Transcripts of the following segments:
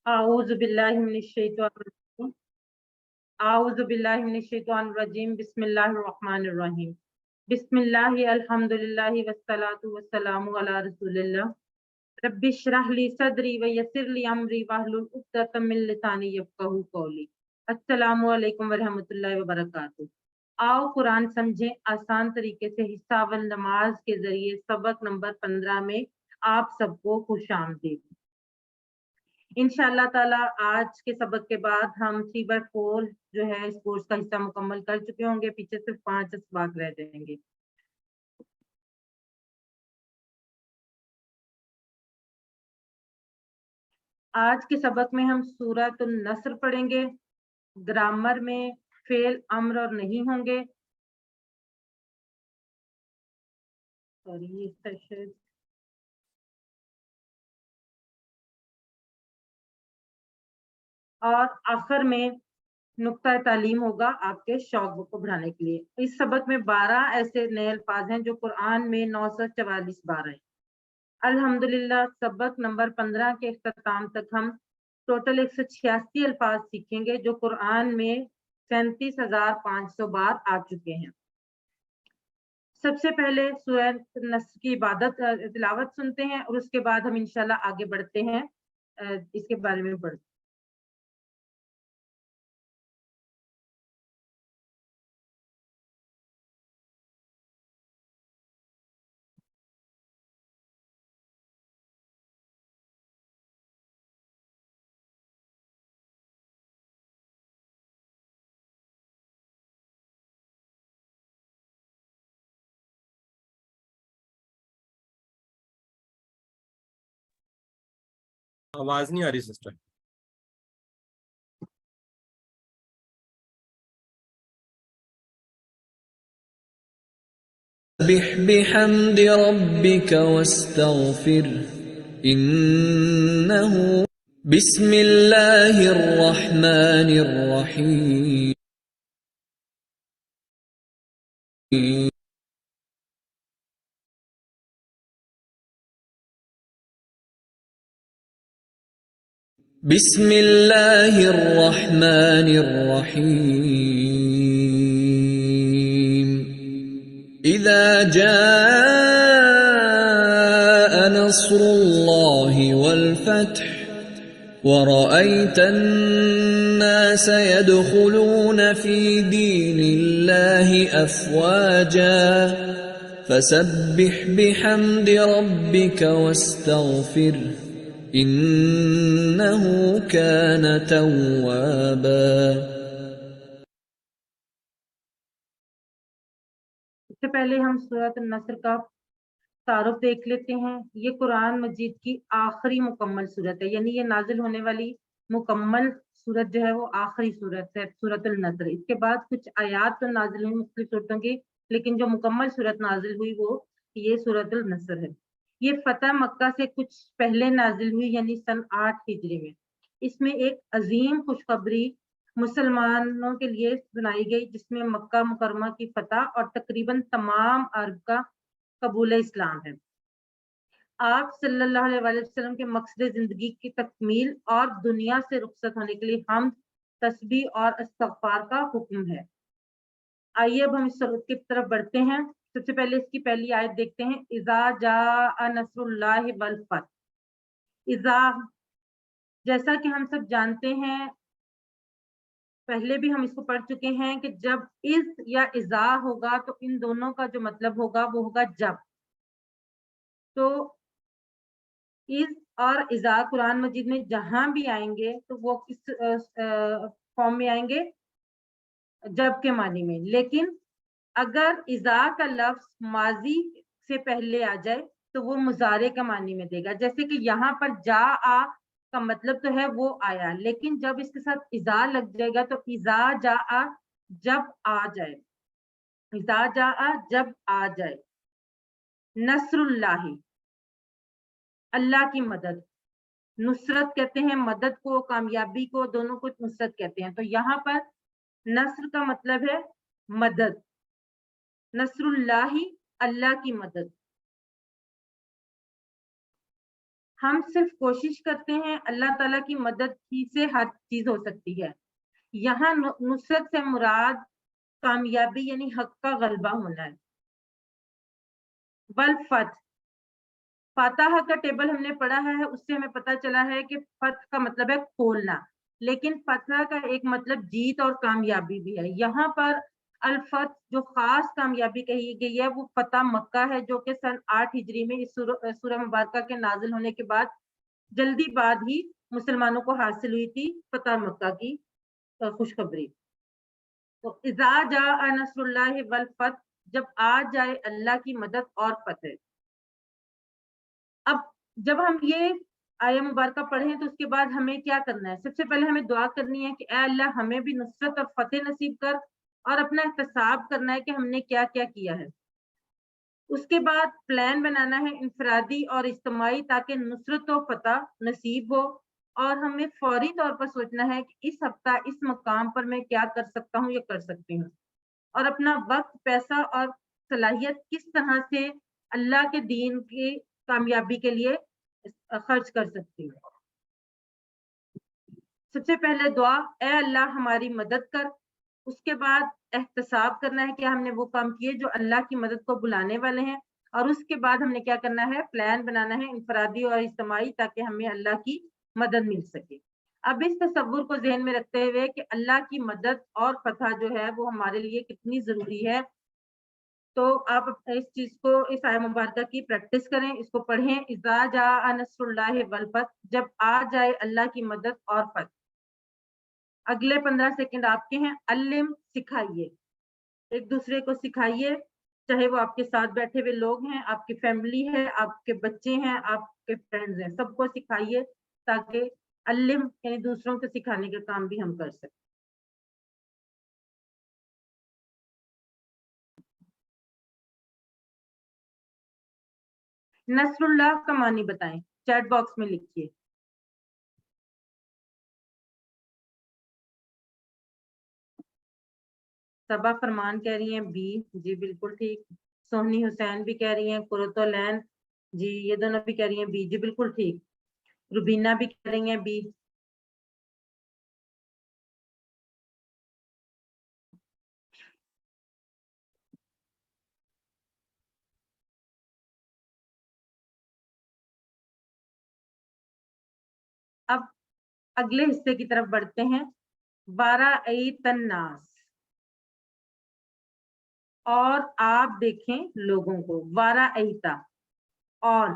आऊज़ुबिल्लाहिमिनश्शैतानिर्रजीम बिस्मिल्लाहिर्रहमानिर्रहीम बिस्मिल्लाहि अल्हम्दुलिल्लाहि वस्सलातु वस्सलामु अला रसूलिल्लाह रब्बिश्रह ली सदरी व यस्सिर ली अमरी वहलुल उक़्दतम मिन लिसानी यफ़क़हू क़ौली। अस्सलामु अलैकुम व रहमतुल्लाहि व बरकातुहू। आओ कुरान समझें आसान तरीके से हिस्सा अव्वल नमाज के जरिए सबक नंबर 15 में आप सबको खुशामदीद। इंशाअल्लाह ताला आज के सबक के बाद हम 3/4 जो है इस कोर्स का हिस्सा मुकम्मल कर चुके होंगे। पीछे सिर्फ 5 असबाक रह जाएंगे। आज के सबक में हम सूरतुन नस्र पढ़ेंगे। ग्रामर में फेल अम्र और नहीं होंगे। सॉरी सेशन और आखिर में नुक्ता तालीम होगा आपके शौक को बढ़ाने के लिए। इस सबक में 12 ऐसे नए अल्फाज हैं जो कुरान में 944 बार हैं। अल्हम्दुलिल्लाह सबक नंबर 15 के इख्तिताम तक हम टोटल 186 अल्फाज सीखेंगे जो कुरान में 37,500 बार आ चुके हैं। सबसे पहले सूरह नस्र की तिलावत सुनते हैं और उसके बाद हम इंशाल्लाह आगे बढ़ते हैं, इसके बारे में पढ़ते हैं। आवाज नहीं आ रही सिस्टर। बिहम्दि रब्बिका वस्तगफिर इन्नहु बिस्मिल्लाहिर रहमानिर रहीम बिस्मिल्लाहिर रहमानिर रहीम इज़ा जाअ नस्रुल्लाहि वल फत्ह ورأيت الناس يدخلون في دين الله أفواجا فسبح بحمد ربك واستغفره إنه كان توابا۔ इससे पहले हम सूरत नस्र का तारुफ देख लेते हैं। ये कुरान मजीद की आखिरी मुकम्मल सूरत है, यानी ये नाजिल होने वाली मुकम्मल सूरत जो है वो आखिरी सूरत है, सूरतुल नस्र। इसके बाद कुछ आयात तो नाजिल हुई मुख्तलिफ सूरतों की, लेकिन जो मुकम्मल सूरत नाजिल हुई वो ये सूरतुल नस्र है। ये फतह मक्का से कुछ पहले नाजिल हुई, यानी सन 8 हिजरी में। इसमें एक अजीम खुशखबरी मुसलमानों के लिए सुनाई गई, जिसमें मक्का मुकरमा की फतह और तकरीबन तमाम अरब का कबूल इस्लाम है। आप सल्लल्लाहु अलैहि वसल्लम के मकसद जिंदगी की तकमील और दुनिया से रुखसत होने के लिए हम तस्बीह और इस्तगफार का हुक्म है। आइए अब हम इस सूरत की तरफ बढ़ते हैं। सबसे पहले इसकी पहली आयत देखते हैं। इज़ा जाअ नस्रुल्लाहि वल फतह। इज़ा, जैसा कि हम सब जानते हैं, पहले भी हम इसको पढ़ चुके हैं कि जब इज़ या इज़ा होगा तो इन दोनों का जो मतलब होगा वो होगा जब। तो इज़ और इज़ा कुरान मजीद में जहां भी आएंगे तो वो किस फॉर्म में आएंगे? जब के मानी में। लेकिन अगर इज़ा का लफ्ज माजी से पहले आ जाए तो वो मुजारे का मानी में देगा। जैसे कि यहाँ पर जा आ का मतलब तो है वो आया, लेकिन जब इसके साथ इज़ा लग जाएगा तो इज़ा जा आ, जब आ जाए। इज़ा जा आ, जब आ जाए। नस्रुल्लाही, अल्लाह की मदद। नुसरत कहते हैं मदद को, कामयाबी को, दोनों को नुसरत कहते हैं। तो यहाँ पर नस्र का मतलब है मदद। नस्रुल्लाही, अल्लाह की मदद। ہم صرف کوشش کرتے ہیں، اللہ تعالیٰ کی مدد ہی سے ہر چیز ہو سکتی ہے. یہاں نصرت سے مراد کامیابی یعنی حق کا غلبہ ہونا ہے. والفتح، فاتحہ کا ٹیبل ہم نے پڑھا ہے، اس سے ہمیں پتہ چلا ہے کہ فتح کا مطلب ہے کھولنا، لیکن فتح کا ایک مطلب جیت اور کامیابی بھی ہے. یہاں پر الفتح جو خاص کامیابی کہی گئی ہے وہ فتح مکہ ہے، جو کہ سن 8 ہجری میں اس سورہ مبارکہ کے نازل ہونے کے بعد جلدی بعد ہی مسلمانوں کو حاصل ہوئی تھی فتح مکہ کی خوشخبری. تو اذا جاء نصر اللہ والفتح، جب آ جائے اللہ کی مدد اور فتح. اب جب ہم یہ آیہ مبارکہ پڑھیں تو اس کے بعد ہمیں کیا کرنا ہے؟ سب سے پہلے ہمیں دعا کرنی ہے کہ اے اللہ ہمیں بھی نصرت اور فتح نصیب کر، اور اپنا احتساب کرنا ہے کہ ہم نے کیا کیا کیا ہے. اس کے بعد پلان بنانا ہے انفرادی اور اجتماعی تاکہ نصرت و فتح نصیب ہو، اور ہمیں فوری طور پر سوچنا ہے کہ اس ہفتہ اس مقام پر میں کیا کر سکتا ہوں یا کر سکتی ہوں، اور اپنا وقت، پیسہ اور صلاحیت کس طرح سے اللہ کے دین کی کامیابی کے لیے خرچ کر سکتی ہوں. سب سے پہلے دعا، اے اللہ ہماری مدد کر. اس کے بعد احتساب کرنا ہے کہ ہم نے وہ کام کیے جو اللہ کی مدد کو بلانے والے ہیں، اور اس کے بعد ہم نے کیا کرنا ہے؟ پلان بنانا ہے انفرادی اور اجتماعی تاکہ ہمیں اللہ کی مدد مل سکے. اب اس تصور کو ذہن میں رکھتے ہوئے کہ اللہ کی مدد اور فتح جو ہے وہ ہمارے لیے کتنی ضروری ہے، تو آپ اس چیز کو، اس آیہ مبارکہ کی پریکٹس کریں، اس کو پڑھیں. اذا جاء نصر اللہ والفتح، جب آ جائے اللہ کی مدد اور فتح. اگلے 15 سیکنڈ آپ کے ہیں. علم، سکھائیے، ایک دوسرے کو سکھائیے، چاہے وہ آپ کے ساتھ بیٹھے ہوئے لوگ ہیں، آپ کی فیملی ہے، آپ کے بچے ہیں، آپ کے فرینڈز ہیں، سب کو سکھائیے تاکہ علم یعنی دوسروں کو سکھانے کا کام بھی ہم کر سکیں. نصر اللہ کا معنی بتائیں، چیٹ باکس میں لکھیے. صبا فرمان کہہ رہی ہیں بی، جی بالکل ٹھیک. سونی حسین بھی کہہ رہی ہیں، قرۃ العین، جی یہ دونوں بھی کہہ رہی ہیں بی، جی بالکل ٹھیک. روبینہ بھی کہہ رہی ہیں بی. اب اگلے حصے کی طرف بڑھتے ہیں. 12 الناس، اور آپ دیکھیں لوگوں کو. 12 اور،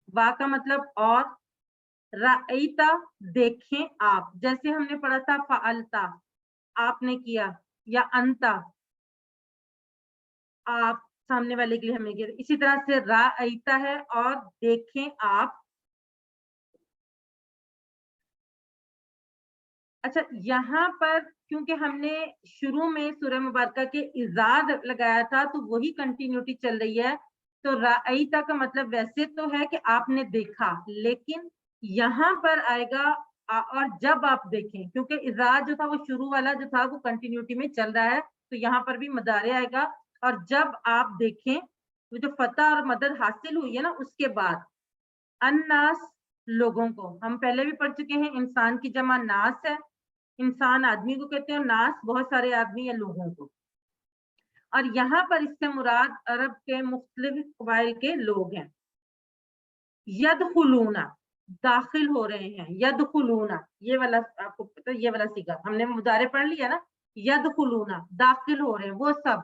وا کا مطلب اور، رأیتا دیکھیں آپ، جیسے ہم نے پڑھا تھا فعلتا آپ نے کیا، یا انتا آپ سامنے والے کے لیے ہم نے کیا. اسی طرح سے رأیتا ہے اور دیکھیں آپ. اچھا یہاں پر کیونکہ ہم نے شروع میں سورہ مبارکہ کے ایجاد لگایا تھا تو وہی کنٹینیوٹی چل رہی ہے. تو رأیتا کا مطلب ویسے تو ہے کہ آپ نے دیکھا، لیکن یہاں پر آئے گا اور جب آپ دیکھیں، کیونکہ ایجاد جو تھا وہ شروع والا جو تھا وہ کنٹینیوٹی میں چل رہا ہے، تو یہاں پر بھی مضارع آئے گا. اور جب آپ دیکھیں، وہ جو فتح اور مدد حاصل ہوئی ہے نا، اس کے بعد الناس لوگوں کو. ہم پہلے بھی پڑھ چکے ہیں، انسان کی جمع ناس ہے، انسان آدمی کو کہتے ہیں، ناس بہت سارے آدمی یا لوگوں کو. اور یہاں پر اس سے مراد عرب کے مختلف قبائل کے لوگ ہیں. یدخلون، داخل ہو رہے ہیں. یدخلون، یہ والا آپ کو پتہ، یہ والا صیغہ ہم نے مضارع پڑھ لیا نا. یدخلون، داخل ہو رہے ہیں. وہ سب،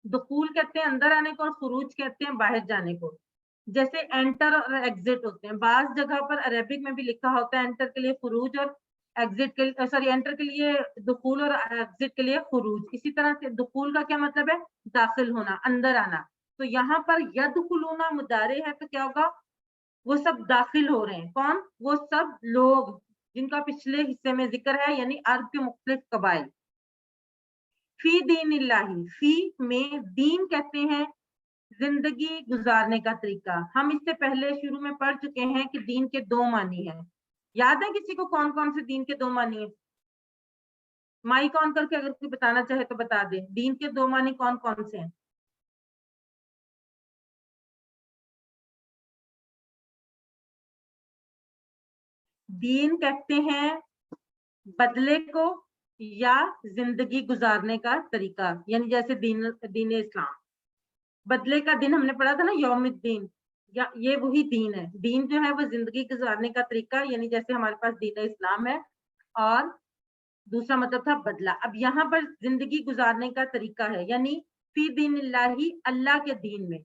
دخول کہتے ہیں اندر آنے کو، اور خروج کہتے ہیں باہر جانے کو. جیسے انٹر اور ایگزٹ ہوتے ہیں، بعض جگہ پر عربک میں بھی لکھا ہوتا ہے انٹر کے لیے خروج، اور ایگزٹ کے لیے، سوری انٹر کے لیے دخول اور ایگزٹ کے لیے خروج. اسی طرح سے دخول کا کیا مطلب ہے؟ داخل ہونا، اندر آنا. تو یہاں پر یدخلون مضارع ہے تو کیا ہوگا؟ وہ سب داخل ہو رہے ہیں. کون؟ وہ سب لوگ جن کا پچھلے حصے میں ذکر ہے، یعنی عرب کے مختلف قبائل. فی دین اللہ، فی میں، دین کہتے ہیں زندگی گزارنے کا طریقہ. ہم اس سے پہلے شروع میں پڑھ چکے ہیں کہ دین کے 2 معنی ہیں. یاد ہے کسی کو کون کون سے دین کے 2 معنی ہیں؟ مائک آن کر کے اگر کوئی بتانا چاہے تو بتا دیں. دین کے 2 معنی کون کون سے ہیں؟ دین کہتے ہیں بدلے کو یا زندگی گزارنے کا طریقہ، یعنی جیسے دین اسلام، بدلے کا دن ہم نے پڑھا تھا نا، یوم الدین، یا یہ وہی دین ہے. دین جو ہے وہ زندگی گزارنے کا طریقہ، یعنی جیسے ہمارے پاس دین اسلام ہے، اور دوسرا مطلب تھا بدلہ. اب یہاں پر زندگی گزارنے کا طریقہ ہے، یعنی فی دین اللہ، اللہ کے دین میں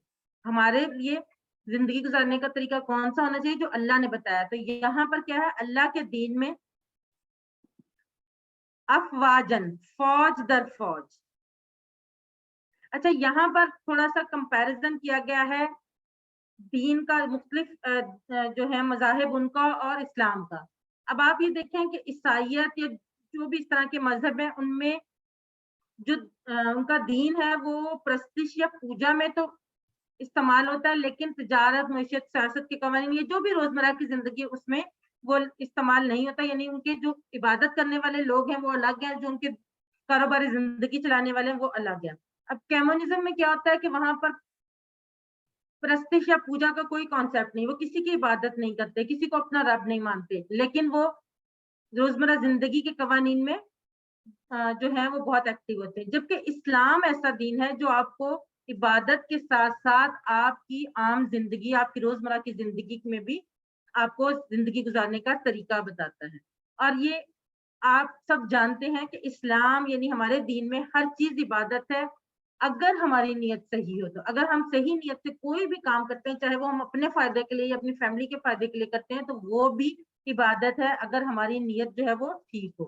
ہمارے لیے زندگی گزارنے کا طریقہ کون سا ہونا چاہیے؟ جو اللہ نے بتایا. تو یہاں پر کیا ہے؟ اللہ کے دین میں افواجن، فوج در فوج. اچھا، یہاں پر تھوڑا سا کمپیرزن کیا گیا ہے دین کا، مختلف جو ہے مذاہب ان کا اور اسلام کا. اب آپ یہ دیکھیں کہ عیسائیت یا جو بھی اس طرح کے مذہب ہیں، ان میں جو ان کا دین ہے وہ پرستش یا پوجا میں تو استعمال ہوتا ہے، لیکن تجارت، معیشت، سیاست کے قوانین، یہ جو بھی روزمرہ کی زندگی ہے اس میں وہ استعمال نہیں ہوتا. یعنی ان کے جو عبادت کرنے والے لوگ ہیں وہ الگ ہیں، جو ان کے کاروباری زندگی چلانے والے ہیں وہ الگ ہیں. اب کیمونزم میں کیا ہوتا ہے کہ وہاں پر پرستش یا پوجا کا کوئی کانسیپٹ نہیں، وہ کسی کی عبادت نہیں کرتے، کسی کو اپنا رب نہیں مانتے، لیکن وہ روزمرہ زندگی کے قوانین میں جو ہے وہ بہت ایکٹیو ہوتے ہیں. جبکہ اسلام ایسا دین ہے جو آپ کو عبادت کے ساتھ ساتھ آپ کی عام زندگی، آپ کی روزمرہ کی زندگی میں بھی آپ کو زندگی گزارنے کا طریقہ بتاتا ہے. اور یہ آپ سب جانتے ہیں کہ اسلام یعنی ہمارے دین میں ہر چیز عبادت ہے، اگر ہماری نیت صحیح ہو. تو اگر ہم صحیح نیت سے کوئی بھی کام کرتے ہیں، چاہے وہ ہم اپنے فائدے کے لیے یا اپنی فیملی کے فائدے کے لیے کرتے ہیں، تو وہ بھی عبادت ہے اگر ہماری نیت جو ہے وہ ٹھیک ہو.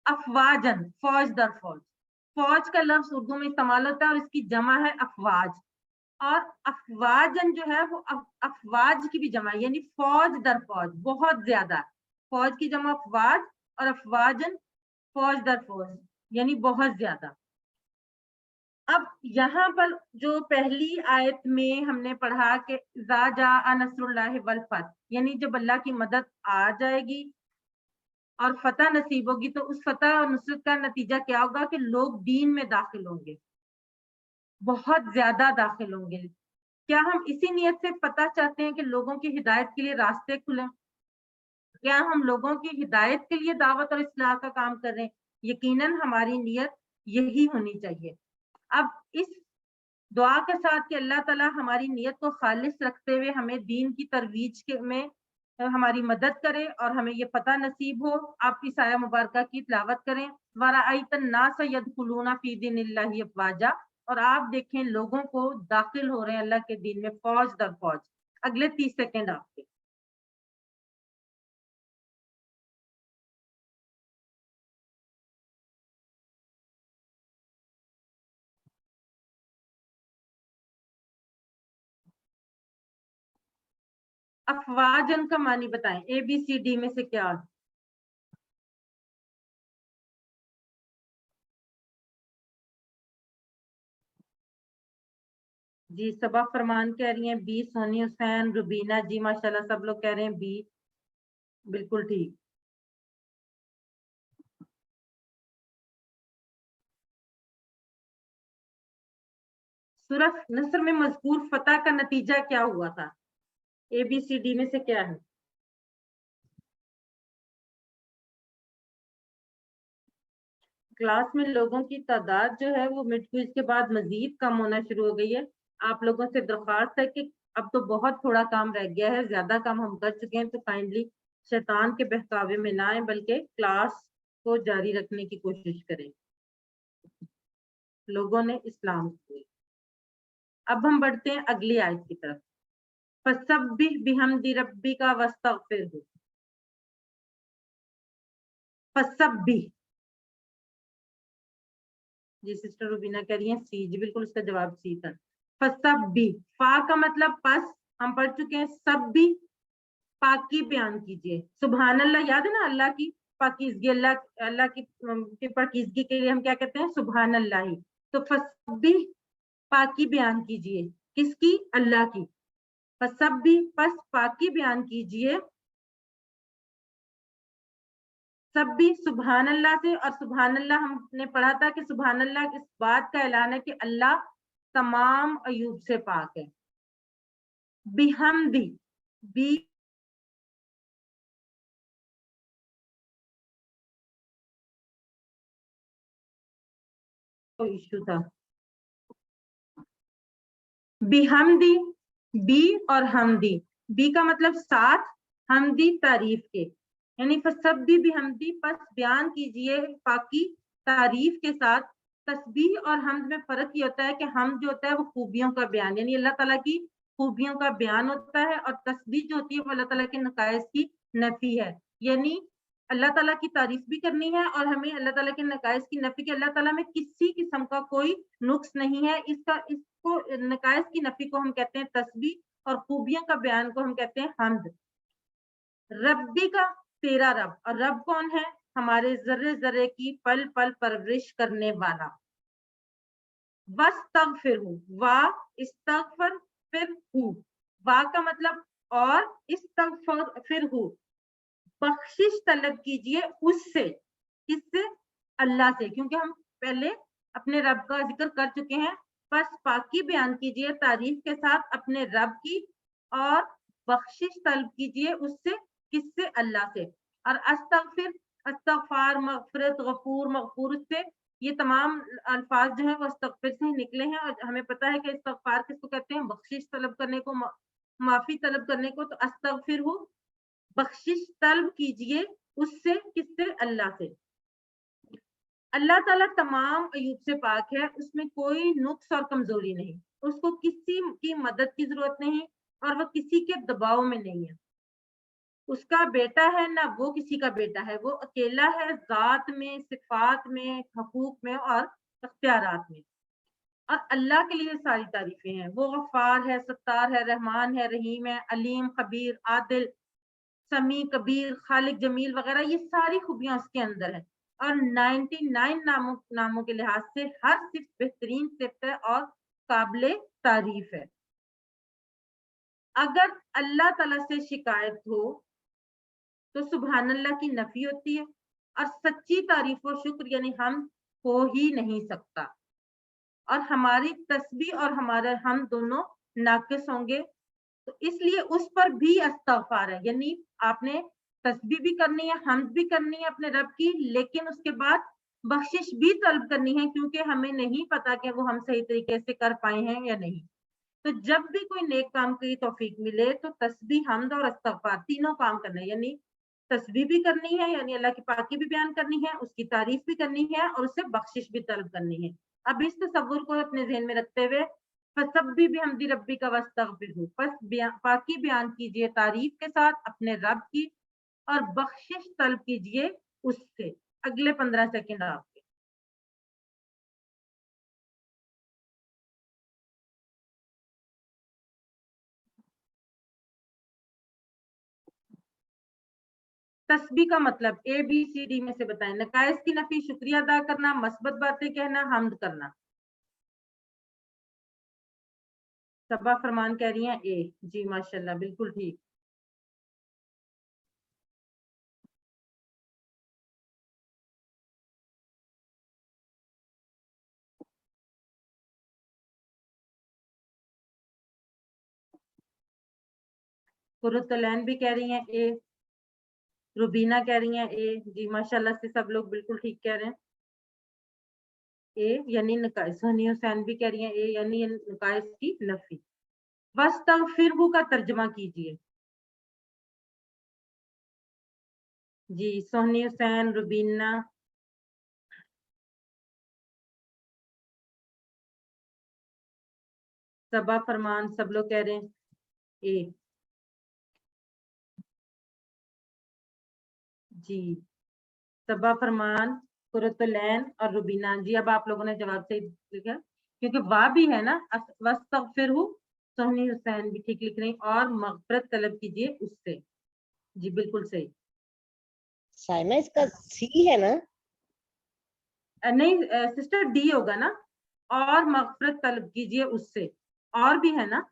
افواجن، فوج در فوج. فوج کا لفظ اردو میں استعمال ہوتا ہے اور اس کی جمع ہے افواج. اور افواجن جو ہے وہ افواج کی بھی جمع ہے، یعنی فوج در فوج، بہت زیادہ. فوج کی جمع افواج اور افواجن فوج در فوج یعنی بہت زیادہ. اب یہاں پر جو پہلی آیت میں ہم نے پڑھا کہ اذا جاء نصر اللہ والفتح، یعنی جب اللہ کی مدد آ جائے گی اور فتح نصیب ہوگی، تو اس فتح اور نصرت کا نتیجہ کیا ہوگا کہ لوگ دین میں داخل ہوں گے، بہت زیادہ داخل ہوں گے. کیا ہم اسی نیت سے فتح چاہتے ہیں کہ لوگوں کی ہدایت کے لیے راستے کھلیں؟ کیا ہم لوگوں کی ہدایت کے لیے دعوت اور اصلاح کا کام کر رہے ہیں؟ یقیناً ہماری نیت یہی ہونی چاہیے. اب اس دعا کے ساتھ کہ اللہ تعالیٰ ہماری نیت کو خالص رکھتے ہوئے ہمیں دین کی ترویج میں ہماری مدد کرے اور ہمیں یہ پتہ نصیب ہو، آپ اس آیہ مبارکہ کی تلاوت کریں. وَرَأَيْتَ النَّاسَ يَدْخُلُونَ فِي دِينِ اللَّهِ أَفْوَاجًا، اور آپ دیکھیں لوگوں کو داخل ہو رہے ہیں اللہ کے دین میں فوج در فوج. اگلے 30 سیکنڈ آپ کے. افواجن کا معنی بتائیں، اے بی سی ڈی میں سے کیا؟ جی صبا فرمان کہہ رہی ہیں بی. سونی حسین، روبینہ جی ماشاءاللہ سب لوگ کہہ رہے ہیں بی. بالکل ٹھیک. سورہ نصر میں مذکور فتح کا نتیجہ کیا ہوا تھا؟ اے بی سی ڈی میں سے کیا ہے؟ کلاس میں لوگوں کی تعداد جو ہے وہ مڈ کوئز کے بعد مزید کم ہونا شروع ہو گئی ہے. آپ لوگوں سے درخواست ہے کہ اب تو بہت تھوڑا کام رہ گیا ہے، زیادہ کام ہم کر چکے ہیں، تو کائنڈلی شیطان کے بہکاوے میں نہ آئیں بلکہ کلاس کو جاری رکھنے کی کوشش کریں. لوگوں نے اسلام کو. اب ہم بڑھتے ہیں اگلی آیت کی طرف. فَسَبِّحْ بِحَمْدِ رَبِّكَ وَاسْتَغْفِرْهُ. فَسَبِّحْ، جی سسٹر روبینہ کہہ رہی ہیں سی. جی بالکل اس کا جواب سی تھا. فَسَبِّحْ، فا کا مطلب پس، ہم پڑھ چکے ہیں. سب بھی پاکی بیان کیجئے. سبحان اللہ یاد ہے نا، اللہ کی پاکیزگی، اللہ کی پاکیزگی کے لیے ہم کیا کہتے ہیں؟ سبحان اللہ. تو فَسَبِّحْ، پاکی بیان کیجئے. کس کی؟ اللہ کی. فَسَبِّحْ، پس پاکی بیان کیجئے. سب بھی سبحان اللہ سے. اور سبحان اللہ ہم نے پڑھا تھا کہ سبحان اللہ اس بات کا اعلان ہے کہ اللہ تمام عیوب سے پاک ہے. بحمدی، بی कोई इशू था। बिहमदी, बी और हमदी, बी का मतलब साथ, हमदी तारीफ के, यानी फसब्बी बिहमदी, पस बयान कीजिए पाकी तारीफ के साथ। तस्बीह और हमद में फर्क ये होता है कि हमद जो होता है वो खूबियों का बयान, यानी अल्लाह ताला की खूबियों का बयान होता है, और तस्बीह जो होती है वो अल्लाह ताला के नकाइस की नफी है। यानी अल्लाह ताला की तारीफ भी करनी है और हमें अल्लाह ताला के नकाइस की नफी, के अल्लाह ताला में किसी किस्म का कोई नुक्स नहीं है, इसको नकाइस की नफी को हम कहते हैं तस्बीह, और खूबियों का बयान को हम कहते हैं हमद। रब्बी का तेरा रब, और रब कौन है? हमारे जर्रे जर्रे की पल पल परवरिश करने वाला। वस्तगफिरहू, वा इस्तगफर फिर हु, वा का मतलब और, इस्तगफिरहू बख्शिश तलब कीजिए उससे, किससे? अल्लाह से, क्योंकि हम पहले अपने रब का जिक्र कर चुके हैं। बस पाकी बयान कीजिए तारीफ के साथ अपने रब की, और बख्शिश तलब कीजिए उससे, किससे? अल्लाह से। और अस्तगफिर, अस्तगफार, मगफिरत, गफूर, मगफूर से, ये तमाम अल्फाज जो है वो अस्तगफिर से ही निकले हैं, और हमें पता है कि इस्तगफार किसको कहते हैं? बख्शिश तलब करने को, माफी तलब करने को। तो अस्तगफिर हो, बख्शिश तलब कीजिए उससे, किससे? अल्लाह से। अल्लाह ताला तमाम अयूब से पाक है, उसमें कोई नुक्स और कमजोरी नहीं, उसको किसी की मदद की जरूरत नहीं, और वो किसी के दबाव में नहीं है। उसका बेटा है ना वो किसी का बेटा है, वो अकेला है जात में, सिफात में, हकूक में और अख्तियारात में। और अल्लाह के लिए सारी तारीफें हैं। वो गफ्फार है, सत्तार है, रहमान है, रहीम है, अलीम, खबीर, आदिल, समी, कबीर, खालिक, जमील वगैरह, ये सारी खूबियां उसके अंदर है। और 99 नामों के लिहाज से हर सिर्फ बेहतरीन सिफ्त है और काबिले तारीफ है। अगर अल्लाह ताला से शिकायत हो तो सुभान अल्लाह की नफी होती है, और सच्ची तारीफ और शुक्र यानी हम हो ही नहीं सकता, और हमारी तस्बीह और हमारा हम दोनों नाकिस होंगे। तो इसलिए उस पर भी इस्तगफार है, यानी आपने तस्बीह भी करनी है, हम्द भी करनी है अपने रब की, लेकिन उसके बाद बख्शिश भी तलब करनी है, क्योंकि हमें नहीं पता कि वो हम सही तरीके से कर पाए हैं या नहीं। तो जब भी कोई नेक काम की तौफीक मिले तो तस्बीह, हम्द और इस्तगफार तीनों काम करना है, यानी तस्बीह भी करनी है, यानी अल्लाह की पाकी भी बयान करनी है, उसकी तारीफ भी करनी है, और उससे बख्शिश भी तलब करनी है। अब इस तसव्वुर को अपने ज़हन में रखते हुए, फसब्बी बिहम्दि रब्बिका वस्तगफिरहू, पाकी बयान कीजिए तारीफ के साथ अपने रब की, और बख्शिश तलब कीजिए उससे। अगले 15 सेकंड आपके। तस्बीह का मतलब ABCD में से बताएं। नकाइस की नफी, शुक्रिया अदा करना, मस्बत बातें कहना, हम्द करना। सबा फरमान कह रही हैं ए। जी माशाल्लाह, बिल्कुल ठीक। कुरुतलैन भी कह रही हैं ए, रुबीना कह रही हैं ए। जी माशाल्लाह से सब लोग बिल्कुल ठीक कह रहे हैं। ए यानी नकाइस। हनी हुसैन भी कह रही हैं ए यानी नकाइस की नफी। वस्तगफिरहू का तर्जमा कीजिए। जी सोहनी हुसैन, रुबीना, सबा फरमान, सब लोग कह रहे हैं ए। जी सबा फरमान, कुरुतलैन और रुबीना। जी अब आप लोगों ने जवाब सही लिखा, क्योंकि वाह भी है ना। वस्तगफिरहू, सोहनी हुसैन भी ठीक लिख रही, और मगफरत तलब कीजिए उससे। जी बिल्कुल सही। साइमा इसका सी है ना? नहीं सिस्टर, डी होगा ना। और मगफरत तलब कीजिए उससे, और भी है ना।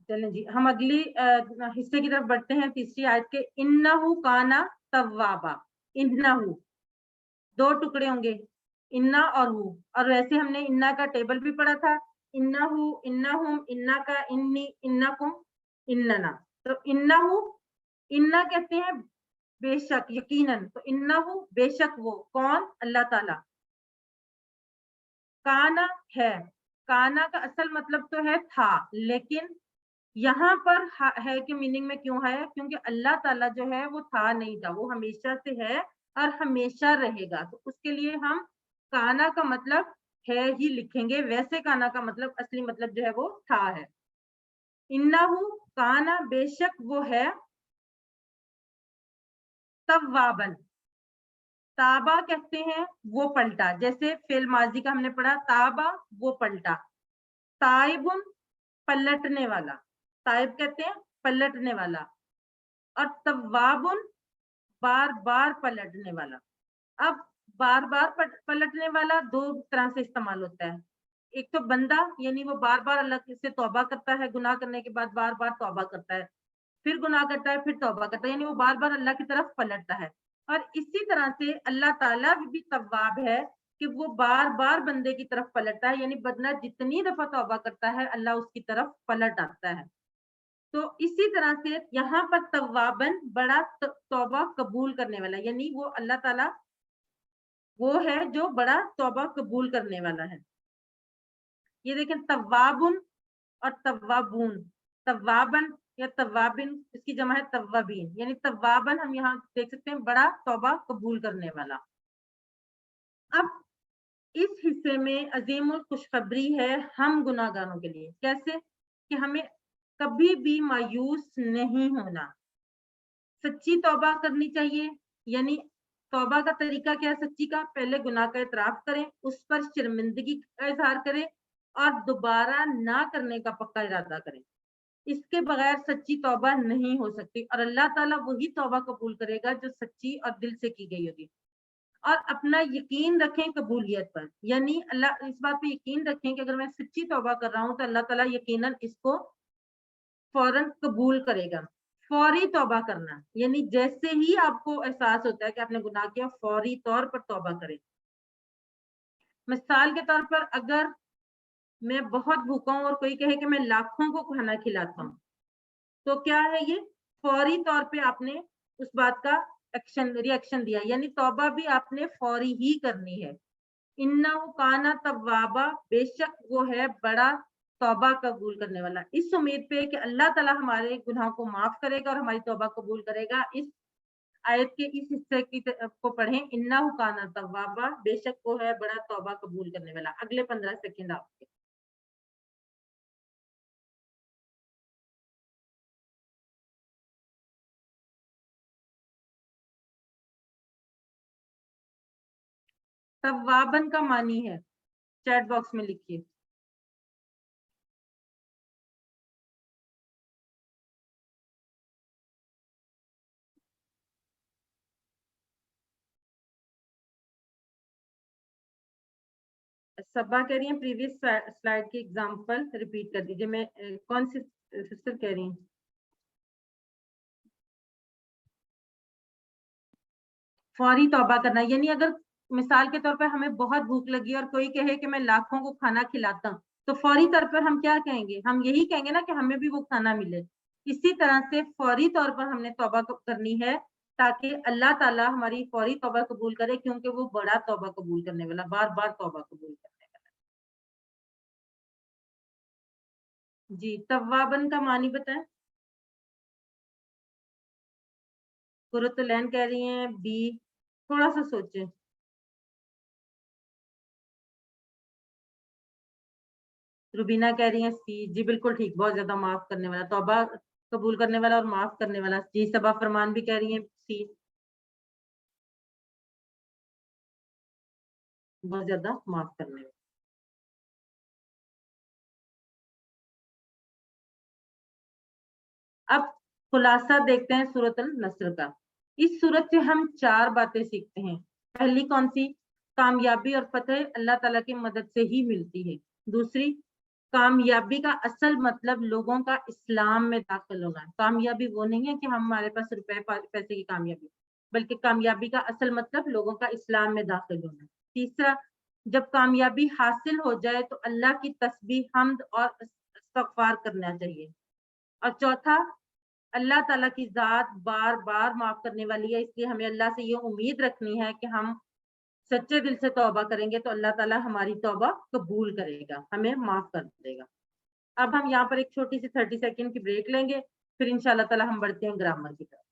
चलें जी, हम अगली हिस्से की तरफ बढ़ते हैं। तीसरी आयत के, इन्नहु काना तव्वाबा। इन्नहु दो टुकड़े होंगे, इन्ना और हु, और वैसे हमने इन्ना का टेबल भी पढ़ा था। इन्नहु, इन्नहुम, इन्ना का इन्नी, इन्नकुम, इन्नना। तो इन्नहु, इन्ना कहते हैं بے شک یقیناً، تو انہو بے شک وہ کون، اللہ تعالیٰ، کانا ہے، کانا کا اصل مطلب تو ہے تھا، لیکن یہاں پر ہے کہ میننگ میں کیوں ہے، کیونکہ اللہ تعالیٰ جو ہے وہ تھا نہیں تھا، وہ ہمیشہ سے ہے اور ہمیشہ رہے گا، تو اس کے لیے ہم کانا کا مطلب ہے ہی لکھیں گے، ویسے کانا کا مطلب اصلی مطلب جو ہے وہ تھا ہے۔ انہو کانا بے شک وہ ہے، توابن، تابا کہتے ہیں وہ پلٹا، جیسے فعل ماضی کا ہم نے پڑھا تابا وہ پلٹا، تائبن پلٹنے والا، تائب کہتے ہیں پلٹنے والا، اور توابن بار بار پلٹنے والا۔ اب بار بار پلٹنے والا دو طرح سے استعمال ہوتا ہے، ایک تو بندہ یعنی وہ بار بار اللہ سے توبہ کرتا ہے، گناہ کرنے کے بعد بار بار توبہ کرتا ہے، پھر گناہ کرتا ہے، پھر توبہ کرتا ہے، یعنی وہ بار بار اللہ کی طرف پلٹتا ہے۔ اور اسی طرح سے اللہ تعالیٰ بھی تواب ہے کہ وہ بار بار بندے کی طرف پلٹتا ہے، یعنی بندہ جتنی دفعہ توبہ کرتا ہے اللہ اس کی طرف پلٹ آتا ہے۔ تو اسی طرح سے یہاں پر توابن بڑا توبہ قبول کرنے والا، یعنی وہ اللہ تعالیٰ وہ ہے جو بڑا توبہ قبول کرنے والا ہے۔ یہ دیکھیں توابن اور توابون، توابن یا توابن اس کی جمع ہے توابین، یعنی توابن ہم یہاں دیکھ سکتے ہیں بڑا توبہ قبول کرنے والا۔ اب اس حصے میں عظیم الخوشخبری ہے ہم گناہ گاروں کے لیے، کیسے کہ ہمیں کبھی بھی مایوس نہیں ہونا، سچی توبہ کرنی چاہیے، یعنی توبہ کا طریقہ کیا ہے سچی کا، پہلے گناہ کا اعتراف کریں، اس پر شرمندگی کا اظہار کریں اور دوبارہ نہ کرنے کا پکا ارادہ کریں، اس کے بغیر سچی توبہ نہیں ہو سکتی، اور اللہ تعالیٰ وہی توبہ قبول کرے گا جو سچی اور دل سے کی گئی ہوگی۔ اور اپنا یقین رکھیں قبولیت پر، یعنی اللہ اس بات پہ یقین رکھیں کہ اگر میں سچی توبہ کر رہا ہوں تو اللہ تعالیٰ یقیناً اس کو فوراً قبول کرے گا۔ فوری توبہ کرنا، یعنی جیسے ہی آپ کو احساس ہوتا ہے کہ آپ نے گناہ کیا فوری طور پر توبہ کریں۔ مثال کے طور پر اگر میں بہت بھوکا ہوں اور کوئی کہے کہ میں لاکھوں کو کھانا کھلاتا ہوں، تو کیا ہے یہ فوری طور پہ آپ نے اس بات کا ری ایکشن دیا، یعنی توبہ بھی آپ نے فوری ہی کرنی ہے۔ انہو کانا توابا، بے شک وہ ہے بڑا توبہ قبول کرنے والا، اس امید پہ کہ اللہ تعالیٰ ہمارے گناہ کو معاف کرے گا اور ہماری توبہ قبول کرے گا۔ اس آیت کے اس حصے کی کو پڑھیں، انہو کانا توابا، بے شک وہ ہے بڑا توبہ قبول کرنے والا۔ اگلے 15 سیکنڈ آپ کے۔ توابن کا معنی ہے، چیٹ باکس میں لکھیے۔ صبا کہہ رہی ہیں پریویس سلائیڈ کی ایگزامپل ریپیٹ کر دیجیے، میں کون سی سسٹر کہہ رہی ہیں؟ فوری توبہ کرنا، یعنی اگر مثال کے طور پر ہمیں بہت بھوک لگی اور کوئی کہے کہ میں لاکھوں کو کھانا کھلاتا ہوں، تو فوری طور پر ہم کیا کہیں گے؟ ہم یہی کہیں گے نا کہ ہمیں بھی وہ کھانا ملے۔ اسی طرح سے فوری طور پر ہم نے توبہ کرنی ہے تاکہ اللہ تعالیٰ ہماری فوری توبہ قبول کرے، کیونکہ وہ بڑا توبہ قبول کرنے والا، بار بار توبہ قبول کرنے والا۔ جی توابن کا معنی بتائیں۔ قرۃ العین کہہ رہی ہیں بی، تھوڑا سا سوچیں۔ روبینہ کہہ رہی ہیں سی، جی بالکل ٹھیک، بہت زیادہ معاف کرنے والا، توبہ قبول کرنے والا اور معاف کرنے والا۔ جی صبا فرمان بھی کہہ رہی ہیں سی، بہت زیادہ معاف کرنے والا۔ اب خلاصہ دیکھتے ہیں سورۃ النصر کا۔ اس سورت سے ہم 4 باتیں سیکھتے ہیں۔ پہلی کون سی؟ کامیابی اور فتح اللہ تعالیٰ کی مدد سے ہی ملتی ہے۔ دوسری، کامیابی کا اصل مطلب لوگوں کا اسلام میں داخل ہونا ہے۔ کامیابی وہ نہیں ہے کہ ہمارے پاس روپے پیسے کی کامیابی، بلکہ کامیابی کا اصل مطلب لوگوں کا اسلام میں داخل ہونا ہے۔ تیسرا، جب کامیابی حاصل ہو جائے تو اللہ کی تسبیح، حمد اور استغفار کرنا چاہیے۔ اور چوتھا، اللہ تعالیٰ کی ذات بار بار معاف کرنے والی ہے، اس لیے ہمیں اللہ سے یہ امید رکھنی ہے کہ ہم سچے دل سے توبہ کریں گے تو اللہ تعالیٰ ہماری توبہ قبول کرے گا، ہمیں معاف کر دے گا۔ اب ہم یہاں پر ایک چھوٹی سی 30 سیکنڈ کی بریک لیں گے، پھر انشاءاللہ تعالیٰ ہم بڑھتے ہیں گرامر کی طرف۔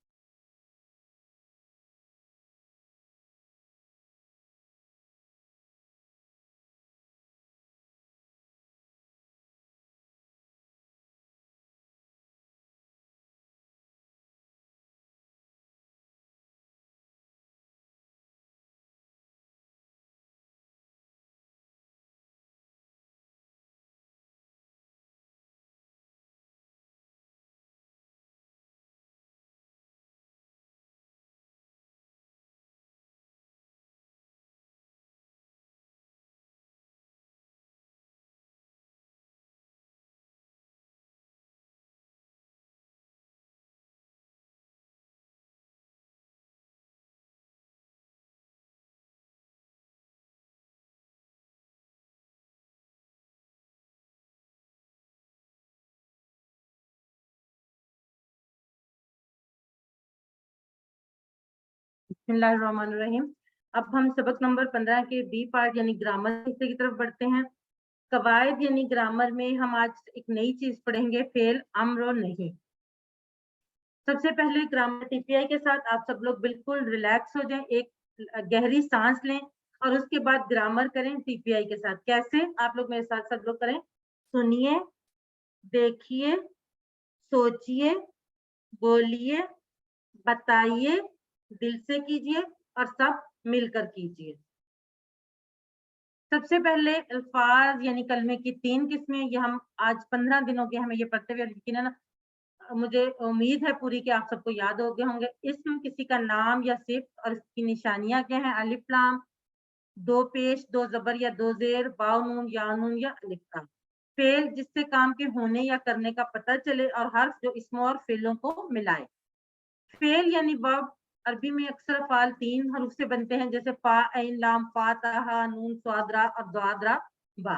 بسم اللہ الرحمن الرحیم۔ اب ہم سبق نمبر 15 کے بی پارٹ یعنی گرامر حصے کی طرف بڑھتے ہیں۔ قواعد یعنی گرامر میں ہم آج ایک نئی چیز پڑھیں گے، فعل، امر اور نہیں۔ سب سے پہلے گرامر ٹی پی آئی کے ساتھ آپ سب لوگ بالکل ریلیکس ہو جائیں، ایک گہری سانس لیں اور اس کے بعد گرامر کریں ٹی پی آئی کے ساتھ۔ کیسے؟ آپ لوگ میرے ساتھ سب لوگ کریں، سنیے، دیکھیے، سوچیے، بولیے، بتائیے، دل سے کیجیے اور سب مل کر کیجیے۔ سب سے پہلے الفاظ یعنی کلمے کی 3 قسمیں، یہ ہم آج 15 دنوں کے ہمیں یہ پڑھتے ہوئے یقیناً مجھے امید ہے پوری کہ آپ سب کو یاد ہو گئے ہوں گے۔ اسم کسی کا نام یا صفت اور اس کی نشانیاں کیا ہیں؟ الف لام، 2 پیش، 2 زبر یا 2 زیر، واو نون یا نون یا الف کا۔ فعل جس سے کام کے ہونے یا کرنے کا پتہ چلے اور حرف جو اسموں اور فعلوں کو ملائے۔ فعل یعنی ورب، عربی میں اکثر افعال 3 حروف سے بنتے ہیں، جیسے فا، عین، لام، فا، تہا، نون، صاد، را اور ضاد، را، با۔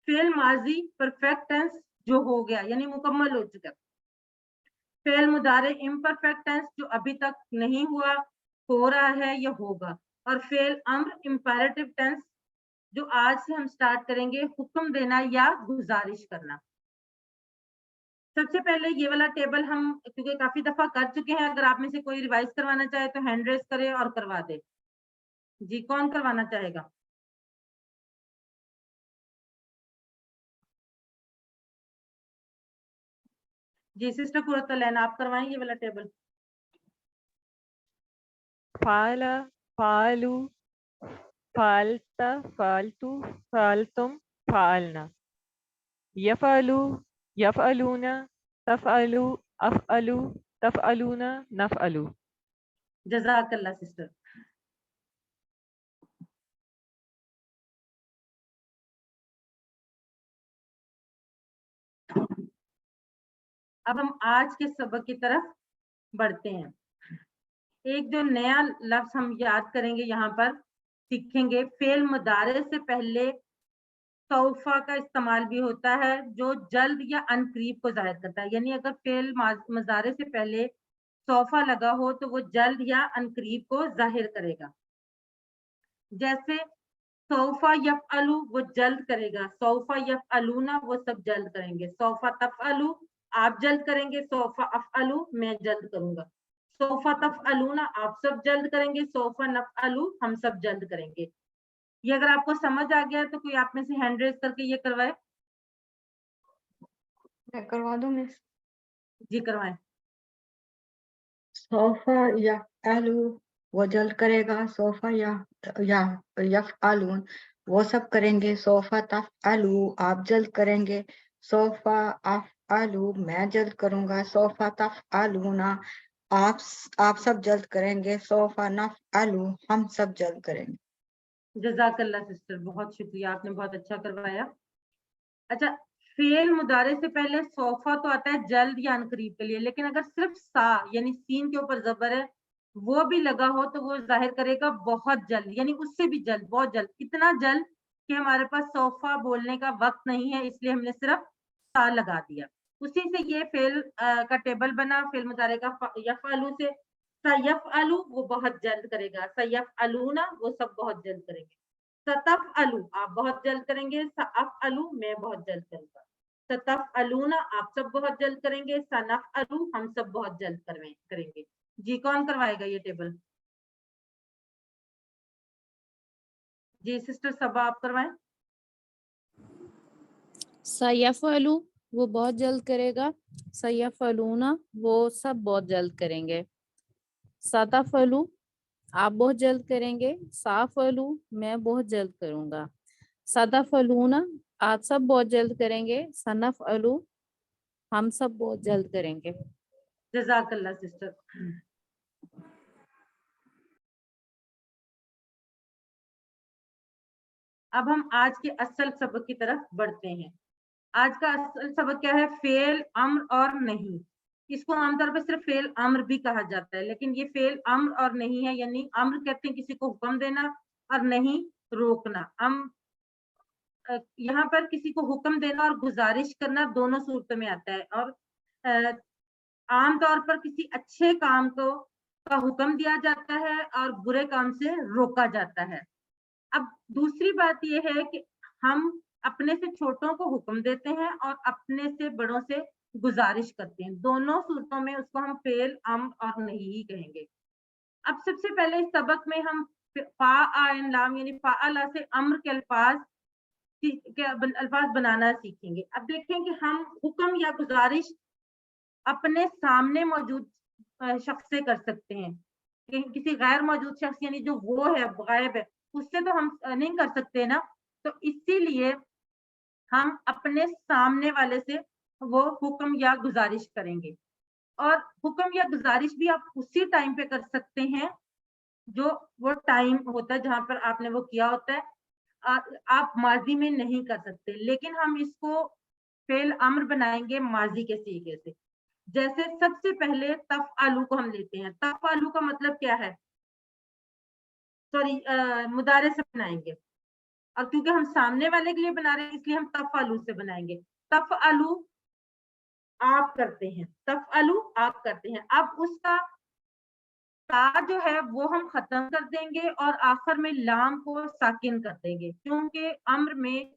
فعل ماضی پرفیکٹ ٹینس جو ہو گیا یعنی مکمل ہو چکا۔ فعل مضارع امپرفیکٹ ٹینس جو ابھی تک نہیں ہوا، ہو رہا ہے یا ہوگا۔ اور فعل امر امپیریٹو ٹینس جو آج سے ہم سٹارٹ کریں گے، حکم دینا یا گزارش کرنا۔ سب سے پہلے یہ والا ٹیبل ہم کیونکہ کافی دفعہ کر چکے ہیں، اگر آپ میں سے کوئی ریوائز کروانا چاہے تو ہینڈ ریز کرے اور کروا دے۔ جی کون کروانا چاہے گا؟ جی سسٹر قرۃ العین آپ کروائیں یہ والا ٹیبل۔ فعل، فعلوا، فعلت، فعلتو، فعلتم، فعلنا۔ یفعلوا، یفعلون، تفعلوا، افعلوا، تفعلون، نفعلوا۔ جزاک اللہ سسٹر۔ اب ہم آج کے سبق کی طرف بڑھتے ہیں۔ ایک جو نیا لفظ ہم یاد کریں گے، یہاں پر سیکھیں گے، فعل مضارع سے پہلے سوفا کا استعمال بھی ہوتا ہے جو جلد یا ان قریب کو ظاہر کرتا ہے۔ یعنی اگر فعل مضارع سے پہلے سوفا لگا ہو تو وہ جلد یا ان قریب کو ظاہر کرے گا۔ جیسے سوفا یفعلوا وہ جلد کرے گا، سوفا یفعلون وہ سب جلد کریں گے، سوفا تفعلوا آپ جلد کریں گے، سوفا افعلوا میں جلد کروں گا، سوفا تفعلون آپ سب جلد کریں گے، سوفا نفعلوا ہم سب جلد کریں گے۔ یہ اگر آپ کو سمجھ آ گیا تو کوئی آپ میں سے ہینڈ ریز کر کے یہ کروائے۔ میں کروا دوں مس۔ جی کروائیں۔ صوفا یفعلو وہ جلد کرے گا، صوفا یفعلون وہ سب کریں گے، صوفا تفعلو آپ جلد کریں گے، صوفا افعلو میں جلد کروں گا، صوفا تفعلون آپ سب جلد کریں گے، صوفا نفعلو ہم سب جلد کریں گے۔ جزاک اللہ سسٹر، بہت شکریہ، آپ نے بہت اچھا کروایا۔ اچھا فعل مضارع سے پہلے سوفا تو آتا ہے جلد یا انقریب کے لیے، لیکن اگر صرف سا یعنی سین کے اوپر زبر ہے وہ بھی لگا ہو تو وہ ظاہر کرے گا بہت جلد، یعنی اس سے بھی جلد، بہت جلد، اتنا جلد کہ ہمارے پاس سوفا بولنے کا وقت نہیں ہے، اس لیے ہم نے صرف سا لگا دیا۔ उसी से ये फेल का टेबल बना, फेल मुतारे का यफअलू से। सयफअलू वो बहुत जल्द करेगा, सयफअलूना वो सब बहुत जल्द करेंगे, सतफअलू आप बहुत जल्द करेंगे, सअफअलू मैं बहुत जल्द करूंगा, सतफअलूना आप सब बहुत जल्द करेंगे, सनफअलू हम सब बहुत जल्द करेंगे। जी कौन करवाएगा ये टेबल? जी सिस्टर सबा आप करवाएं। सयफअलू वो बहुत जल्द करेगा, सयफअलूना वो सब बहुत जल्द करेंगे, सतफअलू आप बहुत जल्द करेंगे, साफअलू मैं बहुत जल्द करूंगा, सदफअलूना आप सब बहुत जल्द करेंगे, सनफअलू हम सब बहुत जल्द करेंगे। जज़ाकल्लाह सिस्टर। अब हम आज के असल सबक की तरफ बढ़ते हैं। आज का असल सबक क्या है? फेल, अम्र और नहीं। इसको आमतौर पर सिर्फ फेल अम्र भी कहा जाता है, लेकिन ये फेल अम्र और नहीं है, यानी अम्र कहते हैं किसी को हुक्म देना और नहीं रोकना। यहाँ पर किसी को हुक्म देना और गुजारिश करना दोनों सूरतों में आता है, और आमतौर पर किसी अच्छे काम का हुक्म दिया जाता है और बुरे काम से रोका जाता है। अब दूसरी बात यह है कि हम अपने से छोटों को हुक्म देते हैं और अपने से बड़ों से गुजारिश करते हैं, दोनों सूरतों में उसको हम फेल, अम्र और नहीं ही कहेंगे। अब सबसे पहले इस सबक में हम फा आइन लाम यानी फाअला से अम्र के अल्फाज बनाना सीखेंगे। अब देखें कि हम हुक्म या गुजारिश अपने सामने मौजूद शख्स से कर सकते हैं, किसी गैर मौजूद शख्स यानी जो वो है, गायब है, उससे तो हम नहीं कर सकते ना। तो इसीलिए हम अपने सामने वाले से वो हुक्म या गुजारिश करेंगे, और हुक्म या गुजारिश भी आप उसी टाइम पे कर सकते हैं जो वो टाइम होता है जहां पर आपने वो किया होता है। आप माजी में नहीं कर सकते, लेकिन हम इसको फेल अम्र बनाएंगे माजी के सीगे से। जैसे सबसे पहले तफअलू को हम लेते हैं। तफअलू का मतलब क्या है? सॉरी, मुदारे से बनाएंगे, और क्योंकि हम सामने वाले के लिए बना रहे हैं इसलिए हम तफअलू से बनाएंगे। तफअलू आप करते हैं, तफअलू आप करते हैं। अब उसका ता जो है वो हम खत्म कर देंगे और आखिर में लाम को साकिन कर देंगे, क्योंकि अम्र में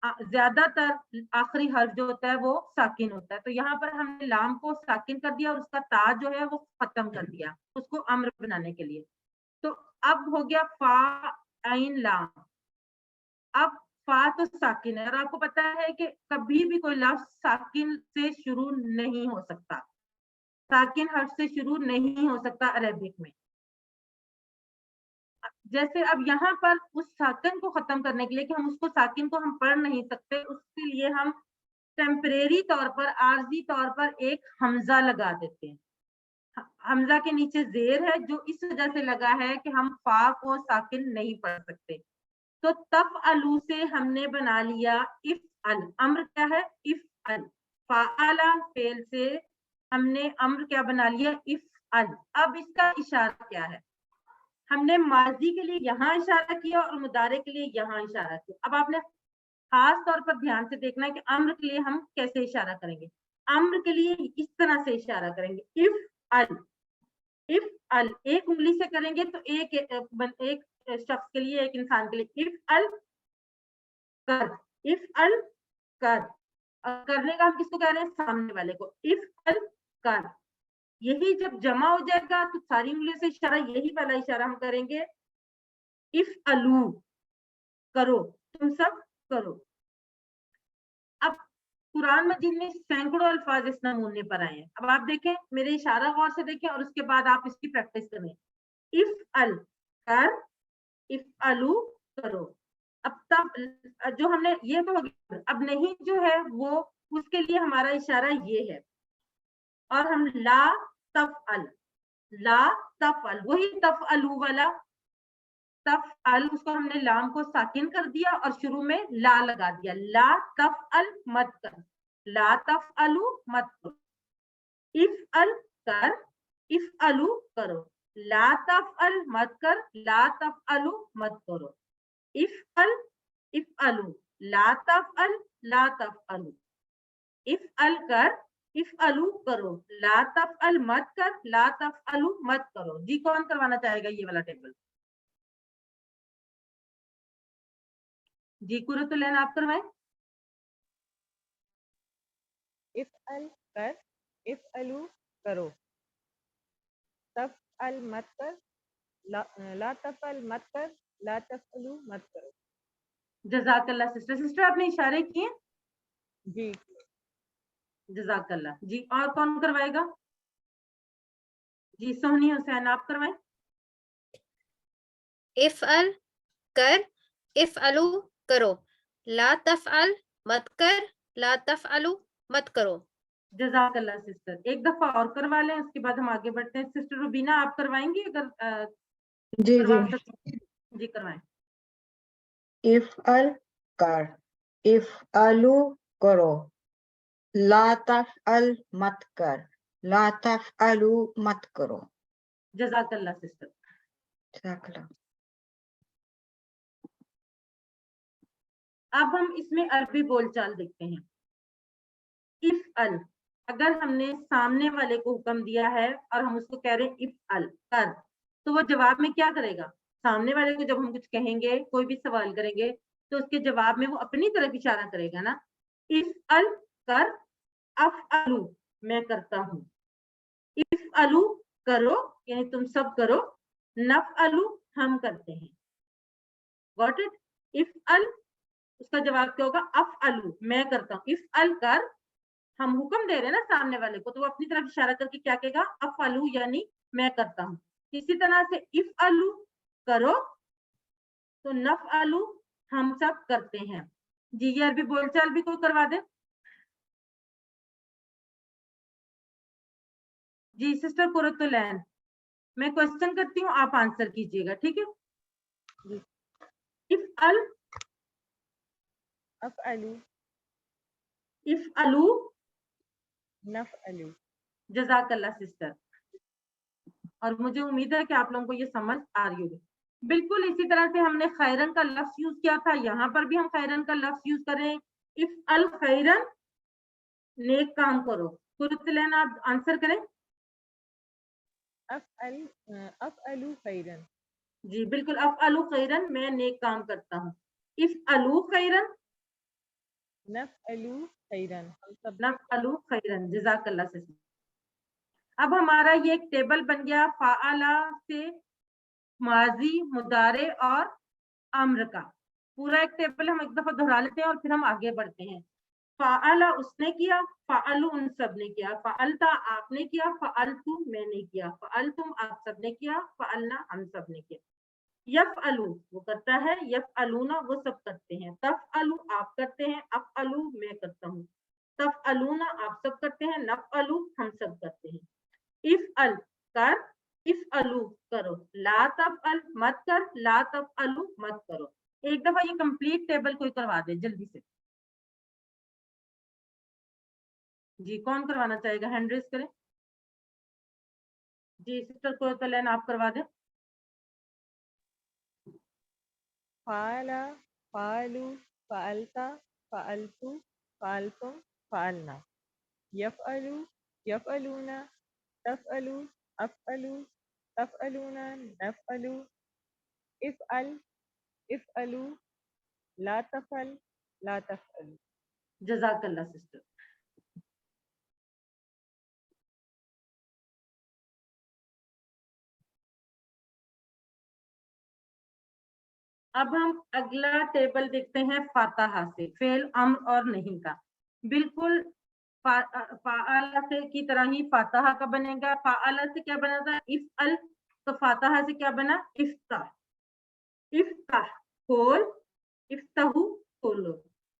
ज्यादातर आखिरी हर्फ जो होता है वो साकिन होता है। तो यहाँ पर हमने लाम को साकिन कर दिया और उसका ता जो है वो खत्म कर दिया उसको अम्र बनाने के लिए। तो अब हो गया फा आइन लाम। अब फा तो साकिन है, और आपको पता है कि कभी भी कोई लफ्ज साकिन से शुरू नहीं हो सकता, साकिन हर्फ से शुरू नहीं हो सकता अरबिक में। जैसे अब यहाँ पर उस साकिन को खत्म करने के लिए कि हम उसको साकिन को हम पढ़ नहीं सकते, उसके लिए हम टेम्परेरी तौर पर, आर्जी तौर पर एक हमजा लगा देते हैं। हमजा के नीचे जेर है जो इस वजह से लगा है कि हम फा को साकिन नहीं पढ़ सकते। तो तफअलू से हमने बना लिया इफ़अल। अम्र क्या है? इफ़अल। फ़अला फेल से हमने अम्र क्या बना लिया? इफ़अल। अब इसका इशारा क्या है? हमने माजी के लिए यहाँ इशारा किया और मुदारे के लिए यहाँ इशारा किया। अब आपने खास तौर पर ध्यान से देखना है कि अम्र के लिए हम कैसे इशारा करेंगे। अम्र के लिए इस तरह से इशारा करेंगे, इफ़अल। इफ़अल एक उंगली से करेंगे तो एक शख्स के लिए, एक इंसान के लिए, इफ़अल कर, इफ़अल कर। करने का हम किसको कह रहे हैं? सामने वाले को। इफ़अल कर, यही जब जमा हो जाएगा तो सारी उंगलियों से इशारा, यही वाला इशारा हम करेंगे, इफ़अलू करो, तुम सब करो। अब कुरान मजीद में सैकड़ों अल्फाज इस नमूने पर आए हैं। अब आप देखें, मेरे इशारा गौर से देखें और उसके बाद आप इसकी प्रैक्टिस करें। इफ़अल कर, इफ़अलू करो। अब तब जो हमने ये तो हो गया, अब नहीं जो है वो उसके लिए हमारा इशारा ये है, और हम ला तफअल, ला तफअल, वही तफअलू वाला तफअल, उसको हमने लाम को साकिन कर दिया और शुरू में ला लगा दिया। ला तफअल मत कर, ला तफअलू मत करो। इफ़अल कर, इफ़अलू करो। ला तफअल मत कर, ला तफअलू मत करो। इफ़अल, इफ़अलू, ला तफअल, ला तफअलू। इफ़अल कर, इफ़अलू करो, ला तफ़अल मत कर, ला तफ़अलू मत करो। जी कौन करवाना चाहेगा ये वाला टेबल? जी कुरतुलैन आप करवाएं। इफ़अल कर, इफ़अलू करो, तफ़अल मत कर, ला तफ़अल मत कर, ला तफ़अलू मत करो। जज़ाकल्लाह सिस्टर। सिस्टर आपने इशारे किए? जी जज़ाकल्लाह। जी और कौन करवाएगा? जी सोहनी हुसैन आप करवाएं। इफ़अल कर, इफ़अलू करो, ला तफ़अल मत कर, ला तफ़अलू मत करो। जज़ाकल्लाह सिस्टर। एक दफा और करवा लें, उसके बाद हम आगे बढ़ते हैं। सिस्टर रुबीना आप करवाएंगी अगर जी करवा जी। सकते हैं? जी करवाएं। इफ़अल कर, इफ़अलू करो, ला तफ़अल मत कर, ला तफ़अलू मत करो। जज़ाकल्लाह सिस्टर। जज़ाकल्लाह। अब हम इसमें अरबी बोलचाल देखते हैं। इफ़अल, अगर हमने सामने वाले को हुक्म दिया है और हम उसको कह रहे हैं इफ़अल कर, तो वो जवाब में क्या करेगा? सामने वाले को जब हम कुछ कहेंगे, कोई भी सवाल करेंगे, तो उसके जवाब में वो अपनी तरफ इशारा करेगा ना। इफ़अल कर, अफ़अलू मैं करता हूँ, इफ़अलू करो यानी तुम सब करो, नफ़अलू हम करते हैं। Got it? इफ़अल उसका जवाब क्या होगा? अफ़अलू मैं करता हूँ। इफ़अल कर, हम हुक्म दे रहे हैं ना सामने वाले को, तो वो अपनी तरफ इशारा करके क्या कहेगा? अफ़अलू यानी मैं करता हूँ। इसी तरह से इफ़अलू करो, तो नफ़अलू हम सब करते हैं। जी ये अरबी बोलचाल भी कोई करवा दे। जी सिस्टर कुरतुलैन, मैं क्वेश्चन करती हूँ, आप आंसर कीजिएगा, ठीक है? जी। इफ़अल, अफ़अलू, इफ़अलू, नफ़अलू। जज़ाकल्लाह सिस्टर। और मुझे उम्मीद है कि आप लोगों को ये समझ आ रही होगी। बिल्कुल इसी तरह से हमने खैरन का लफ्ज यूज किया था, यहाँ पर भी हम खैरन का लफ्ज यूज करें। इफ़अल खैरन, नेक काम करो। कुरतुलैन आप आंसर करें। अफ़अलू खैरन, जी बिल्कुल, अफ़अलू खैरन मैं नेक काम करता हूँ। इफ़अलू खैरन, नफ़अलू खैरन, हम सब नफ़अलू खैरन, जज़ाकल्लाह से। अब हमारा ये एक टेबल बन गया फ़अला से माजी, मुदारे और अम्र का। पूरा एक टेबल हम एक दफा दोहरा लेते हैं और फिर हम आगे बढ़ते हैं। फ़अला उसने किया, फ़अलू उन सब ने किया, फ़अलता आपने किया, फ़अलतु मैंने किया, फ़अलतुम आप सब ने किया, फ़अलना हम सब ने किया। यफ़अलू वो करता है, यफ़अलूना वो सब करते हैं, तफ़अलू आप करते हैं, अफ़अलू मैं करता हूँ, तफ़अलूना आप सब करते हैं, नफ़अलू हम सब करते हैं। इफ़अल कर, इफ़अलू करो, ला तफ़अल मत कर, ला तफ़अलू मत करो। एक दफा ये कंप्लीट टेबल कोई करवा दे जल्दी से। जी कौन करवाना चाहेगा? हैंड रेज करें। जी सिस्टर कुरतुलैन आप करवा दें। फ़अला, फ़अलू, फ़अलता, फ़अलतु, फ़अलतुम, फ़अलना। यफ़अलू, यफ़अलूना, तफ़अलू, अफ़अलू, तफ़अलूना, नफ़अलू। इफ़अल, इफ़अलू, ला तफ़अल, ला तफ़अलू। जज़ाकल्लाह सिस्टर। अब हम अगला टेबल देखते हैं फातहा से, फेल अम्र और नहीं का। बिल्कुल फ़अला से की तरह ही फातहा का बनेगा। फ़अला से क्या बना था? इफ़अल, तो फातहा से क्या बना? इफ्ताह, इफ्ताह खोल, इफ्ताहू खोलो,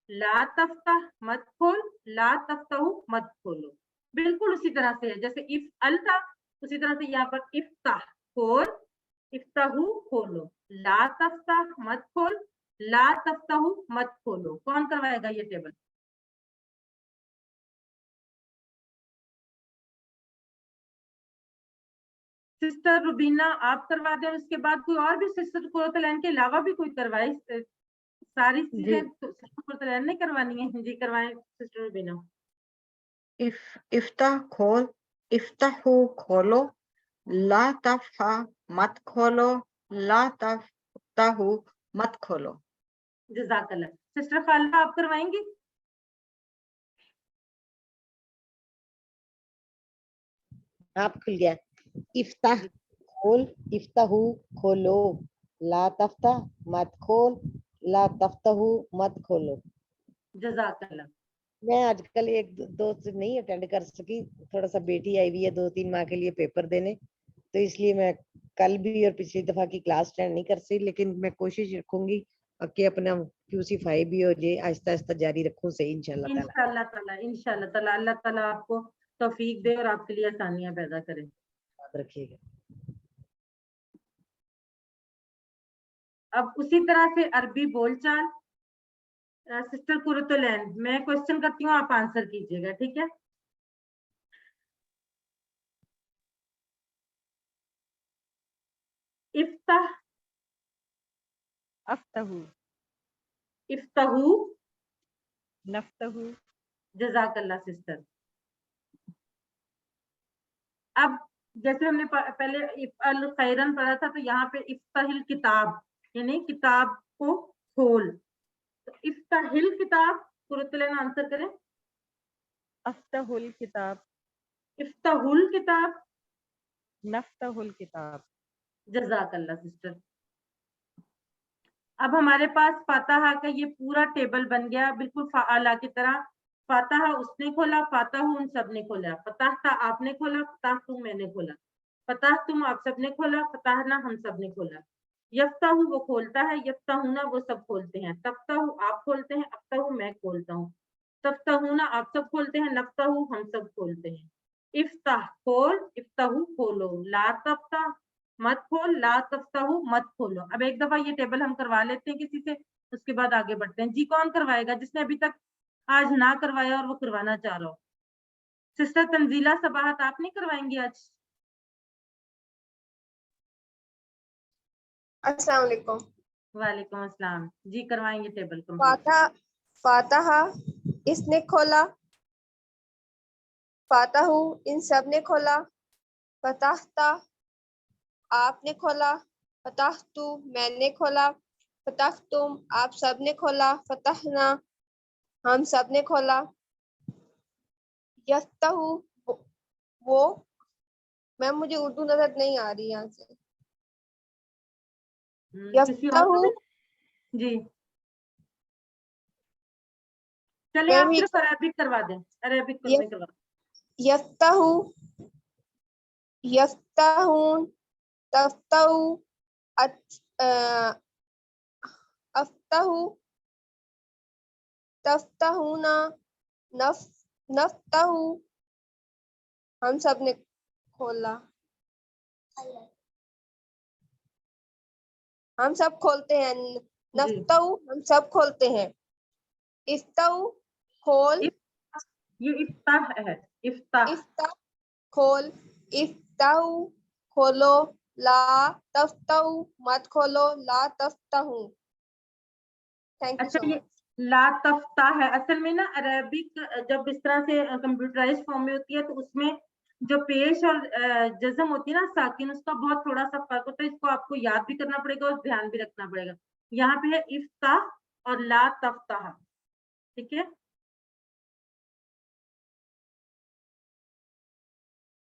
ला तफ्ताह मत खोल, ला तफ्ताहू मत खोलो। बिल्कुल उसी तरह से है जैसे इफ़अल था, उसी तरह से यहाँ पर इफ्ताह खोल, इफ्ताहू खोलो, ला तफ्ताह मत खोल, ला तफ्ताहू मत खोलो। कौन करवाएगा ये टेबल? सिस्टर रुबीना आप करवा दें, उसके बाद कोई और भी सिस्टर कुरतुलैन के अलावा भी कोई करवाए। सारी जी चीजें सिस्टर कुरतुलैन ने करवानी है। जी करवाएं सिस्टर रुबीना। इफ्ताह खोल, इफ्ताहू खोलो, ला तफहा मत खोलो, ला तफ्ताहू मत खोलो। जज़ाकल्लाह। सिस्टर खालिदा आप करवाएंगी? आप खुल गया। इफ्ताह खोल, इफ्ताहू खोलो, ला तफ्ता मत खोल, ला तफ्ताहू मत खोलो। जज़ाकल्लाह। मैं आजकल एक दो से नहीं अटेंड कर सकी, थोड़ा सा बेटी आई हुई है 2-3 माह के लिए पेपर देने, तो इसलिए मैं कल भी और पिछली दफा की क्लास अटेंड नहीं कर सकी, लेकिन मैं कोशिश रखूंगी कि अपना QC5 भी हो जाए, आहिस्ता आहिस्ता जारी रखूं सही इंशाल्लाह ताला। इंशाल्लाह ताला, इंशाल्लाह ताला, अल्लाह ताला आपको तौफीक दे और आपके लिए आसानियां पैदा करे। याद रखिएगा। अब उसी तरह से अरबी बोलचाल। सिस्टर कुरतुलैन, मैं क्वेश्चन करती हूँ, आप आंसर कीजिएगा, ठीक है? इफ्ताह, अफ्तहू, इफ्ताहू, नफ्तहू, जज़ाकल्लाह सिस्टर। अब जैसे हमने पहले इफ़अल खैरन पढ़ा था, तो यहाँ पे इफ्ताहिल किताब यानी किताब को खोल। तो इफ्ताहिल किताब, कुरतुलैन आंसर करें। अफ्तहुल किताब, इफ्ताहुल किताब, नफ्तहुल किताब। जज़ाकल्लाह सिस्टर। अब हमारे पास फातहा का ये पूरा टेबल बन गया, बिल्कुल फ़ाअला की तरह। फातहा उसने खोला, फातहू उन सब ने खोला, फताहता आपने खोला, फताहतू मैंने खोला, फताहतुम आप सब ने खोला, फताहना हम सब ने खोला। यफ्ताहू वो खोलता है, यफ्ताहूना वो सब खोलते हैं, तफ्ताहू आप खोलते हैं, अफ्ताहू मैं खोलता हूँ, तफ्ताहूना आप सब खोलते हैं, नफ्ताहू हम सब खोलते हैं। इफ्ताह खोल, इफ्ताहू खोलो, ला तफ्ताह मत खोल, ला तफ्ताहू मत खोलो। अब एक दफा ये टेबल हम करवा लेते हैं किसी से, उसके बाद आगे बढ़ते हैं। जी कौन करवाएगा जिसने अभी तक आज ना करवाया और वो करवाना चाह रहा हो? सिस्टर तंजीला सबाहत, आप नहीं करवाएंगी आज? अस्सलाम वालेकुम। वालेकुम अस्सलाम। जी करवाएंगे टेबल कंप्लीट। फातहा, फातहा इसने खोला, फातहू इन सब ने खोला, फताहता आपने खोला, फताहतू मैंने खोला, फताहतुम आप सब ने खोला, फताहना हम सब ने खोला। यफ्ताहू वो मैम मुझे उर्दू नजर नहीं आ रही यहाँ से। किसी और को यफ्ताहू भी? जी चलिए आप मैम सिर्फ अरेबिक करवा दें, अरेबिक में करवा दें। यफ्ताहू, यफ्ताहून, तफ्ताहू, अफ्ताहू, तफ्ताहूना, नफ्ताहू हम सब ने खोला, हम सब खोलते हैं, नफ्ताहू हम सब खोलते हैं, इफ्ताहू खोल, ये इफ्ताह है, इफ्ताह। इफ्ताह खोल, इफ्ताहू खोलो, ला तफ्ताहू मत खोलो, ला तफ्ताहू। थैंक यू अच्छा सो ये मच। ला तफ्ता है, असल में ना अरेबिक जब इस तरह से कंप्यूटराइज फॉर्म में होती है तो उसमें जो पेश और जज्म होती है ना साकिन, उसका बहुत थोड़ा सा फर्क होता है। इसको आपको याद भी करना पड़ेगा और ध्यान भी रखना पड़ेगा। यहाँ पे है इफ्ताह और ला तफ्ताह, ठीक है?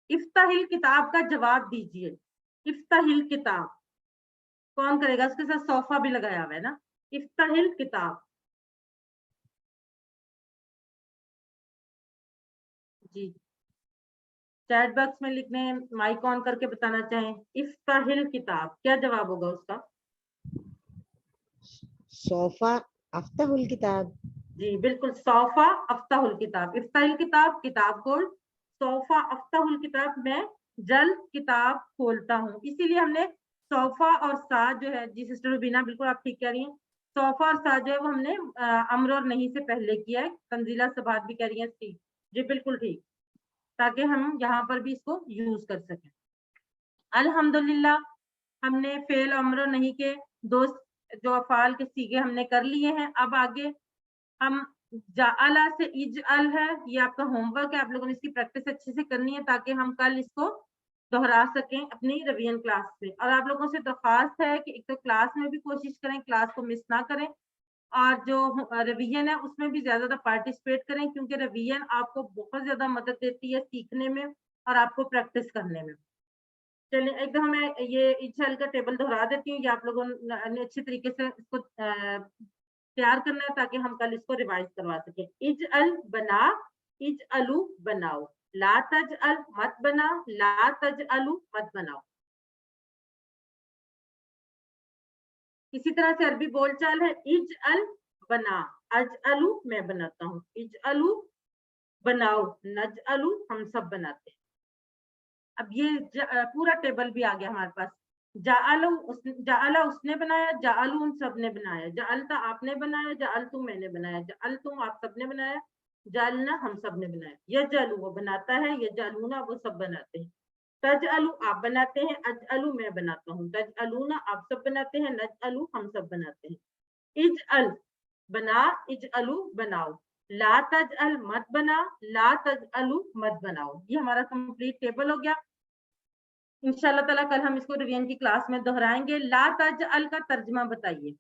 इफ्ताहिल किताब का जवाब दीजिए। इफ्ताहिल किताब कौन करेगा? उसके साथ सोफा भी लगाया हुआ है ना। इफ्ताहिल किताब, जी चैट बॉक्स में लिखने, माइक ऑन करके बताना चाहें। इफ्ताहिल किताब क्या जवाब होगा उसका? सोफा अफ्ताहुल किताब। जी बिल्कुल, सोफा अफ्ताहुल किताब। इफ्ताहिल किताब किताब खोल, सोफा अफ्ताहुल किताब मैं जल्द किताब खोलता हूँ। इसीलिए हमने सोफा और सा जो है, जी सिस्टर रुबीना बिल्कुल आप ठीक कह रही हैं, सोफा और सा जो है वो हमने अम्र और नहीं से पहले किया है। तंजीला सबात भी कह रही है ठीक, जी बिल्कुल ठीक, ताकि हम यहाँ पर भी इसको यूज कर सकें। अल्हम्दुलिल्लाह हमने फेल अम्र नहीं के दो जो अफाल के सीगे हमने कर लिए हैं। अब आगे हम जाअला से इजअल है, ये आपका होमवर्क है, आप लोगों ने इसकी प्रैक्टिस अच्छे से करनी है ताकि हम कल इसको दोहरा सकें अपनी रिवीजन क्लास में। और आप लोगों से दरख्वास्त है कि एक तो क्लास में भी कोशिश करें, क्लास को मिस ना करें, और जो रिवीजन है उसमें भी ज्यादा पार्टिसिपेट करें, क्योंकि रिवीजन आपको बहुत ज्यादा मदद देती है सीखने में और आपको प्रैक्टिस करने में। चलिए एकदम मैं ये इजअल का टेबल दोहरा देती हूँ, ये आप लोगों ने अच्छे तरीके से इसको तैयार करना है ताकि हम कल इसको रिवाइज करवा सकें। इजअल बना, इजअलू बनाओ, ला तजअल मत बना, ला तजअलू मत बनाओ। इसी तरह से अरबी बोलचाल है इजअल बना, अजअलू मैं बनाता हूँ, इजअलू बनाओ, नजअलू हम सब बनाते हैं। अब ये पूरा टेबल भी आ गया हमारे पास। जाअला उसने बनाया, जाअलू उन सब ने बनाया, जाअलता आपने बनाया, जाअलतू मैंने बनाया, जाअलतुम आप सबने बनाया, जाअलना हम सब ने बनाया। यजअलू वो बनाता है, यजअलूना वो सब बनाते हैं, तजअलू आप बनाते हैं, अजअलू मैं बनाता हूँ, तजअलूना आप सब बनाते हैं, नजअलू हम सब बनाते हैं। इजअल बना, इजअलू बनाओ, ला तजअल मत बना, ला तजअलू मत बनाओ। ये हमारा कंप्लीट टेबल हो गया। इंशाल्लाह ताला कल हम इसको रिवीजन की क्लास में दोहराएंगे। ला तजअल का तर्जुमा बताइए।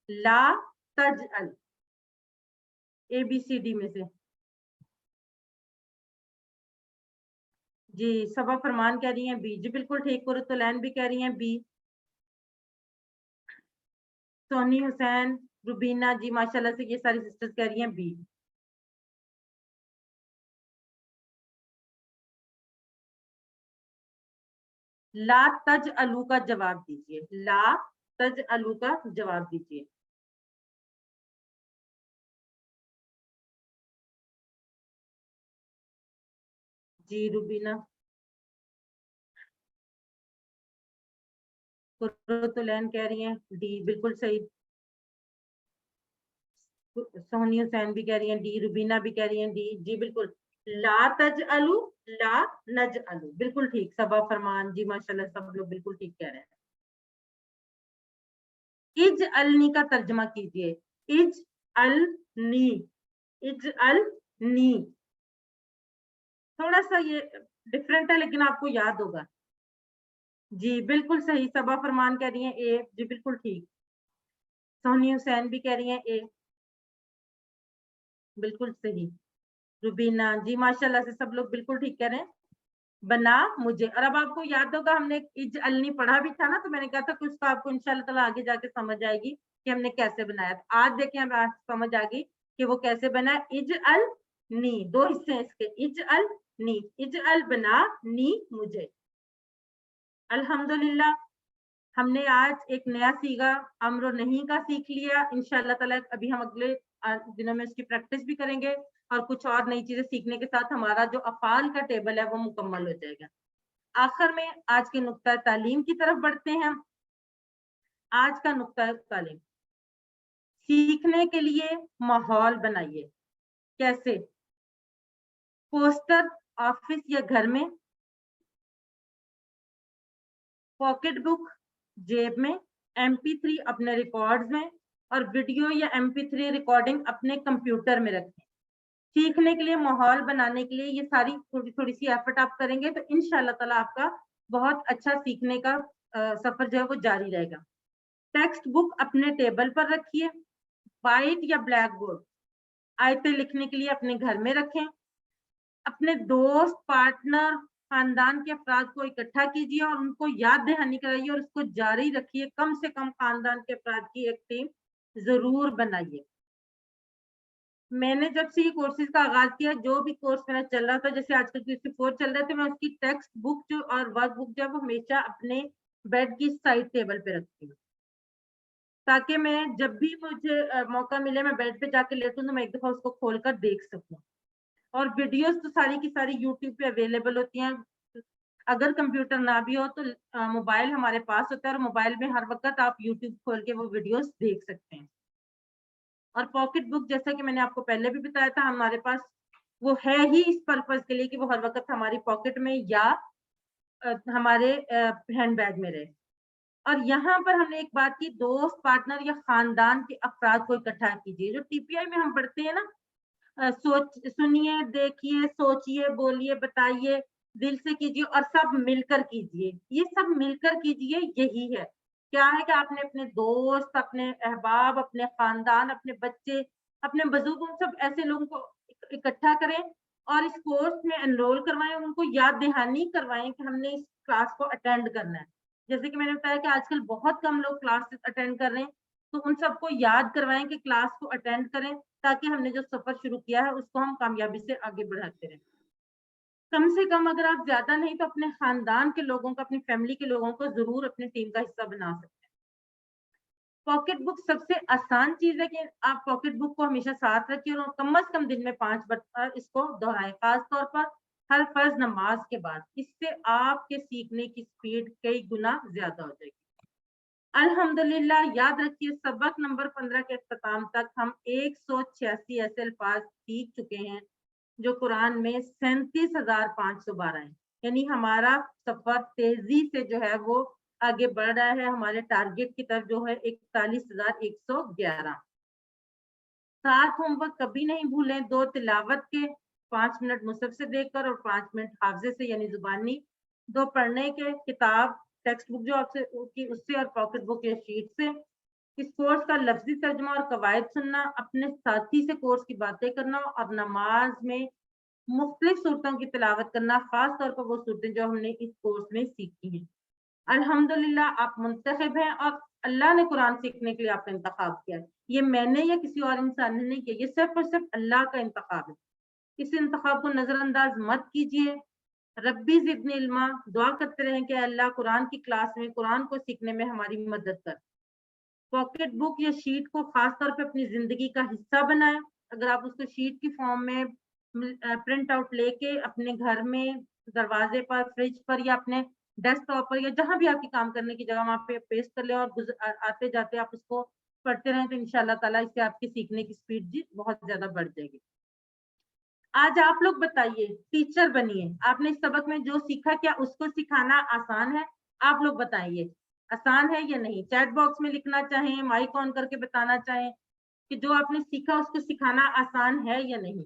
ला तजअल, ABCD में से जी। सबा फरमान कह रही हैं बी, जी बिल्कुल ठीक। कुरतुलैन भी कह रही हैं बी। सोनी हुसैन, रुबीना जी माशाल्लाह से ये सारी सिस्टर्स कह रही हैं बी। ला तजअलू का जवाब दीजिए, ला तजअलू का जवाब दीजिए। जी रुबीना। कुरतुलैन कह रही हैं डी, बिल्कुल सही। सोनी हुसैन भी कह रही हैं डी, रुबीना भी कह रही हैं डी, जी बिल्कुल। ला तजअलू, ला नजअलू, बिल्कुल ठीक। सबा फरमान जी माशाल्लाह सब लोग बिल्कुल ठीक कह रहे हैं। इज अलनी का तर्जमा कीजिए, इज अलनी, इज अलनी। थोड़ा सा ये डिफरेंट है लेकिन आपको याद होगा। जी बिल्कुल सही। सबा फरमान कह रही हैं ए, जी बिल्कुल ठीक। सोनी हुसैन भी कह रही हैं ए, बिल्कुल सही। रुबीना जी माशाल्लाह से सब लोग बिल्कुल ठीक कह रहे हैं। बना मुझे, और अब आपको याद होगा हमने इज अलनी पढ़ा भी था ना, तो मैंने कहा था कुछ तो आपको इंशाल्लाह ताला आगे जाके समझ आएगी कि हमने कैसे बनाया था। आज देखें हमें आज समझ आ गई कि वो कैसे बना। इज अल नी, दो हिस्से हैं इसके, is all knee, is all बना नी मुझे। अल्हम्दुलिल्लाह हमने आज एक नया सीगा अम्र नहीं का सीख लिया। इंशाल्लाह ताला अभी हम अगले दिनों में इसकी प्रैक्टिस भी करेंगे और कुछ और नई चीजें सीखने के साथ हमारा जो अफाल का टेबल है वो मुकम्मल हो जाएगा। आखिर में आज के नुक्ता तालीम की तरफ बढ़ते हैं। आज का नुक्ता तालीम, सीखने के लिए माहौल बनाइए। कैसे? पोस्टर ऑफिस या घर में, पॉकेट बुक जेब में, MP3 अपने रिकॉर्ड्स में, और वीडियो या MP3 रिकॉर्डिंग अपने कंप्यूटर में रखें। सीखने के लिए माहौल बनाने के लिए ये सारी थोड़ी थोड़ी सी एफर्ट आप करेंगे तो इंशाल्लाह ताला आपका बहुत अच्छा सीखने का सफर जो है वो जारी रहेगा। टेक्स्ट बुक अपने टेबल पर रखिए। व्हाइट या ब्लैक बोर्ड आयतें लिखने के लिए अपने घर में रखें। अपने दोस्त, पार्टनर, खानदान के अफराद को इकट्ठा कीजिए और उनको याद दहानी कराइए और इसको जारी रखिए। कम से कम खानदान के अफराद की एक टीम जरूर बनाइए। मैंने जब से ये कोर्सेज का आगाज किया, जो भी कोर्स मेरा चल रहा था, जैसे आजकल QC4 चल रहे थे, मैं उसकी टेक्स्ट बुक जो और वर्क बुक जो है वो हमेशा अपने बेड की साइड टेबल पे रखती हूँ, ताकि मैं जब भी मुझे मौका मिले मैं बेड पे जाके लेटूं तो मैं एक दफा उसको खोलकर देख सकूं। और वीडियोस तो सारी की सारी यूट्यूब पे अवेलेबल होती हैं। अगर कंप्यूटर ना भी हो तो मोबाइल हमारे पास होता है और मोबाइल में हर वक्त आप यूट्यूब खोल के वो वीडियोस देख सकते हैं। और पॉकेट बुक जैसा कि मैंने आपको पहले भी बताया था, हमारे पास वो है ही इस पर्पस के लिए कि वो हर वक्त हमारी पॉकेट में या हमारे हैंडबैग में रहे। और यहाँ पर हमने एक बात की, दोस्त, पार्टनर या खानदान के अफराद को इकट्ठा कीजिए। जो TPI में हम पढ़ते हैं ना, سنیے، دیکھیے، سوچیے، بولیے، بتائیے، دل سے کیجیے اور سب مل کر کیجیے. یہ سب مل کر کیجیے، یہی ہے. کیا ہے کہ آپ نے اپنے دوست، اپنے احباب، اپنے خاندان، اپنے بچے، اپنے بزرگوں، سب ایسے لوگوں کو اکٹھا کریں اور اس کورس میں انرول کروائیں، ان کو یاد دہانی کروائیں کہ ہم نے اس کلاس کو اٹینڈ کرنا ہے. جیسے کہ میں نے بتایا کہ آج کل بہت کم لوگ کلاس اٹینڈ کر رہے ہیں، تو ان سب کو یاد کروائیں کہ کلاس کو اٹینڈ کریں تاکہ ہم نے جو سفر شروع کیا ہے اس کو ہم کامیابی سے آگے بڑھاتے رہیں. کم سے کم اگر آپ زیادہ نہیں تو اپنے خاندان کے لوگوں کو، اپنی فیملی کے لوگوں کو ضرور اپنے ٹیم کا حصہ بنا سکتے ہیں. پاکٹ بک سب سے آسان چیز ہے کہ آپ پاکٹ بک کو ہمیشہ ساتھ رکھیے اور کم از کم دن میں 5 بار اس کو دہرائیں، خاص طور پر ہر فرض نماز کے بعد. اس سے آپ کے سیکھنے کی سپیڈ کئی گنا زیادہ ہو جائے گی. الحمدللہ یاد رکھیے سبق نمبر 15 کے اختتام تک ہم 186 ایسے الفاظ سیکھ چکے ہیں جو قرآن میں 37,512 ہیں. یعنی ہمارا سفر تیزی سے جو ہے وہ آگے بڑھ رہا ہے. ہمارے ٹارگیٹ کی طرف جو ہے 41,111. 7 ہوم ورک کبھی نہیں بھولیں. 2 تلاوت کے، 5 منٹ مصحف سے دیکھ کر اور 5 منٹ حافظے سے یعنی زبانی. 2 پڑھنے کے، کتاب ٹیکسٹ بک جو آپ سے اس سے اور پاکٹ بک یا شیٹ سے. اس کورس کا لفظی ترجمہ اور قواعد سننا، اپنے ساتھی سے کورس کی باتیں کرنا اور نماز میں مختلف صورتوں کی تلاوت کرنا، خاص طور پر وہ صورتیں جو ہم نے اس کورس میں سیکھی ہیں. الحمدللہ آپ منتخب ہیں اور اللہ نے قرآن سیکھنے کے لیے آپ کا انتخاب کیا ہے. یہ میں نے یا کسی اور انسان نے نہیں کیا، یہ صرف اور صرف اللہ کا انتخاب ہے. اس انتخاب کو نظر انداز مت کیجیے. ربی زدنی علما، دعا کرتے رہیں کہ اللہ قرآن کی کلاس میں قرآن کو سیکھنے میں ہماری مدد کر. پاکٹ بک یا شیٹ کو خاص طور پہ اپنی زندگی کا حصہ بنائیں. اگر آپ اس کو شیٹ کی فارم میں پرنٹ آؤٹ لے کے اپنے گھر میں دروازے پر، فریج پر یا اپنے ڈیسک ٹاپ پر یا جہاں بھی آپ کی کام کرنے کی جگہ وہاں پہ پیسٹ کر لیں اور آتے جاتے آپ اس کو پڑھتے رہیں تو انشاءاللہ تعالیٰ اس سے آپ کی سیکھنے کی سپیڈ جی بہت زیادہ بڑھ جائے گی. آج آپ لوگ بتائیے، ٹیچر بنیے، آپ نے اس سبق میں جو سیکھا کیا اس کو سکھانا آسان ہے؟ آپ لوگ بتائیے آسان ہے یا نہیں. چیٹ باکس میں لکھنا چاہیں، مائک آن کر کے بتانا چاہیں کہ جو آپ نے سیکھا اس کو سکھانا آسان ہے یا نہیں.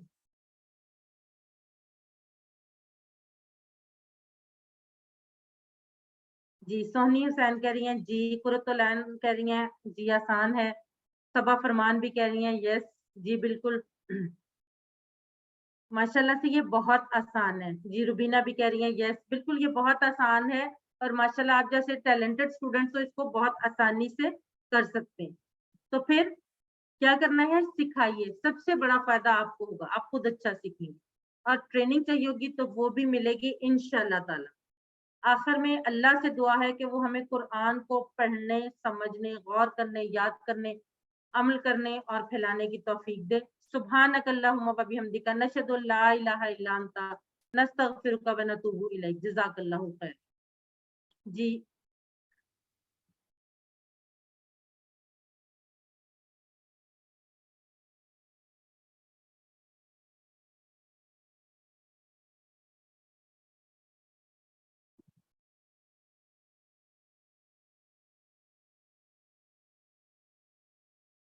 جی سونی حسین کہہ رہی ہیں جی. قرۃ العین کہہ رہی ہیں جی آسان ہے. صبا فرمان بھی کہہ رہی ہیں یس جی بالکل ماشاءاللہ سے یہ بہت آسان ہے. جی روبینہ بھی کہہ رہی ہیں یس بالکل یہ بہت آسان ہے اور ماشاءاللہ آپ جیسے ٹیلنٹڈ اسٹوڈنٹس تو اس کو بہت آسانی سے کر سکتے ہیں. تو پھر کیا کرنا ہے؟ سکھائیے. سب سے بڑا فائدہ آپ کو ہوگا، آپ خود اچھا سیکھیں گے اور ٹریننگ چاہیے ہوگی تو وہ بھی ملے گی انشاءاللہ تعالی. آخر میں اللہ سے دعا ہے کہ وہ ہمیں قرآن کو پڑھنے، سمجھنے، غور کرنے، یاد کرنے، عمل کرنے اور پھیلانے کی توفیق دے. سبحانک اللہم و بحمدک نشہد ان لا الہ الا انت نستغفرک و نتوب الیک. جزاک اللہ خیر. جی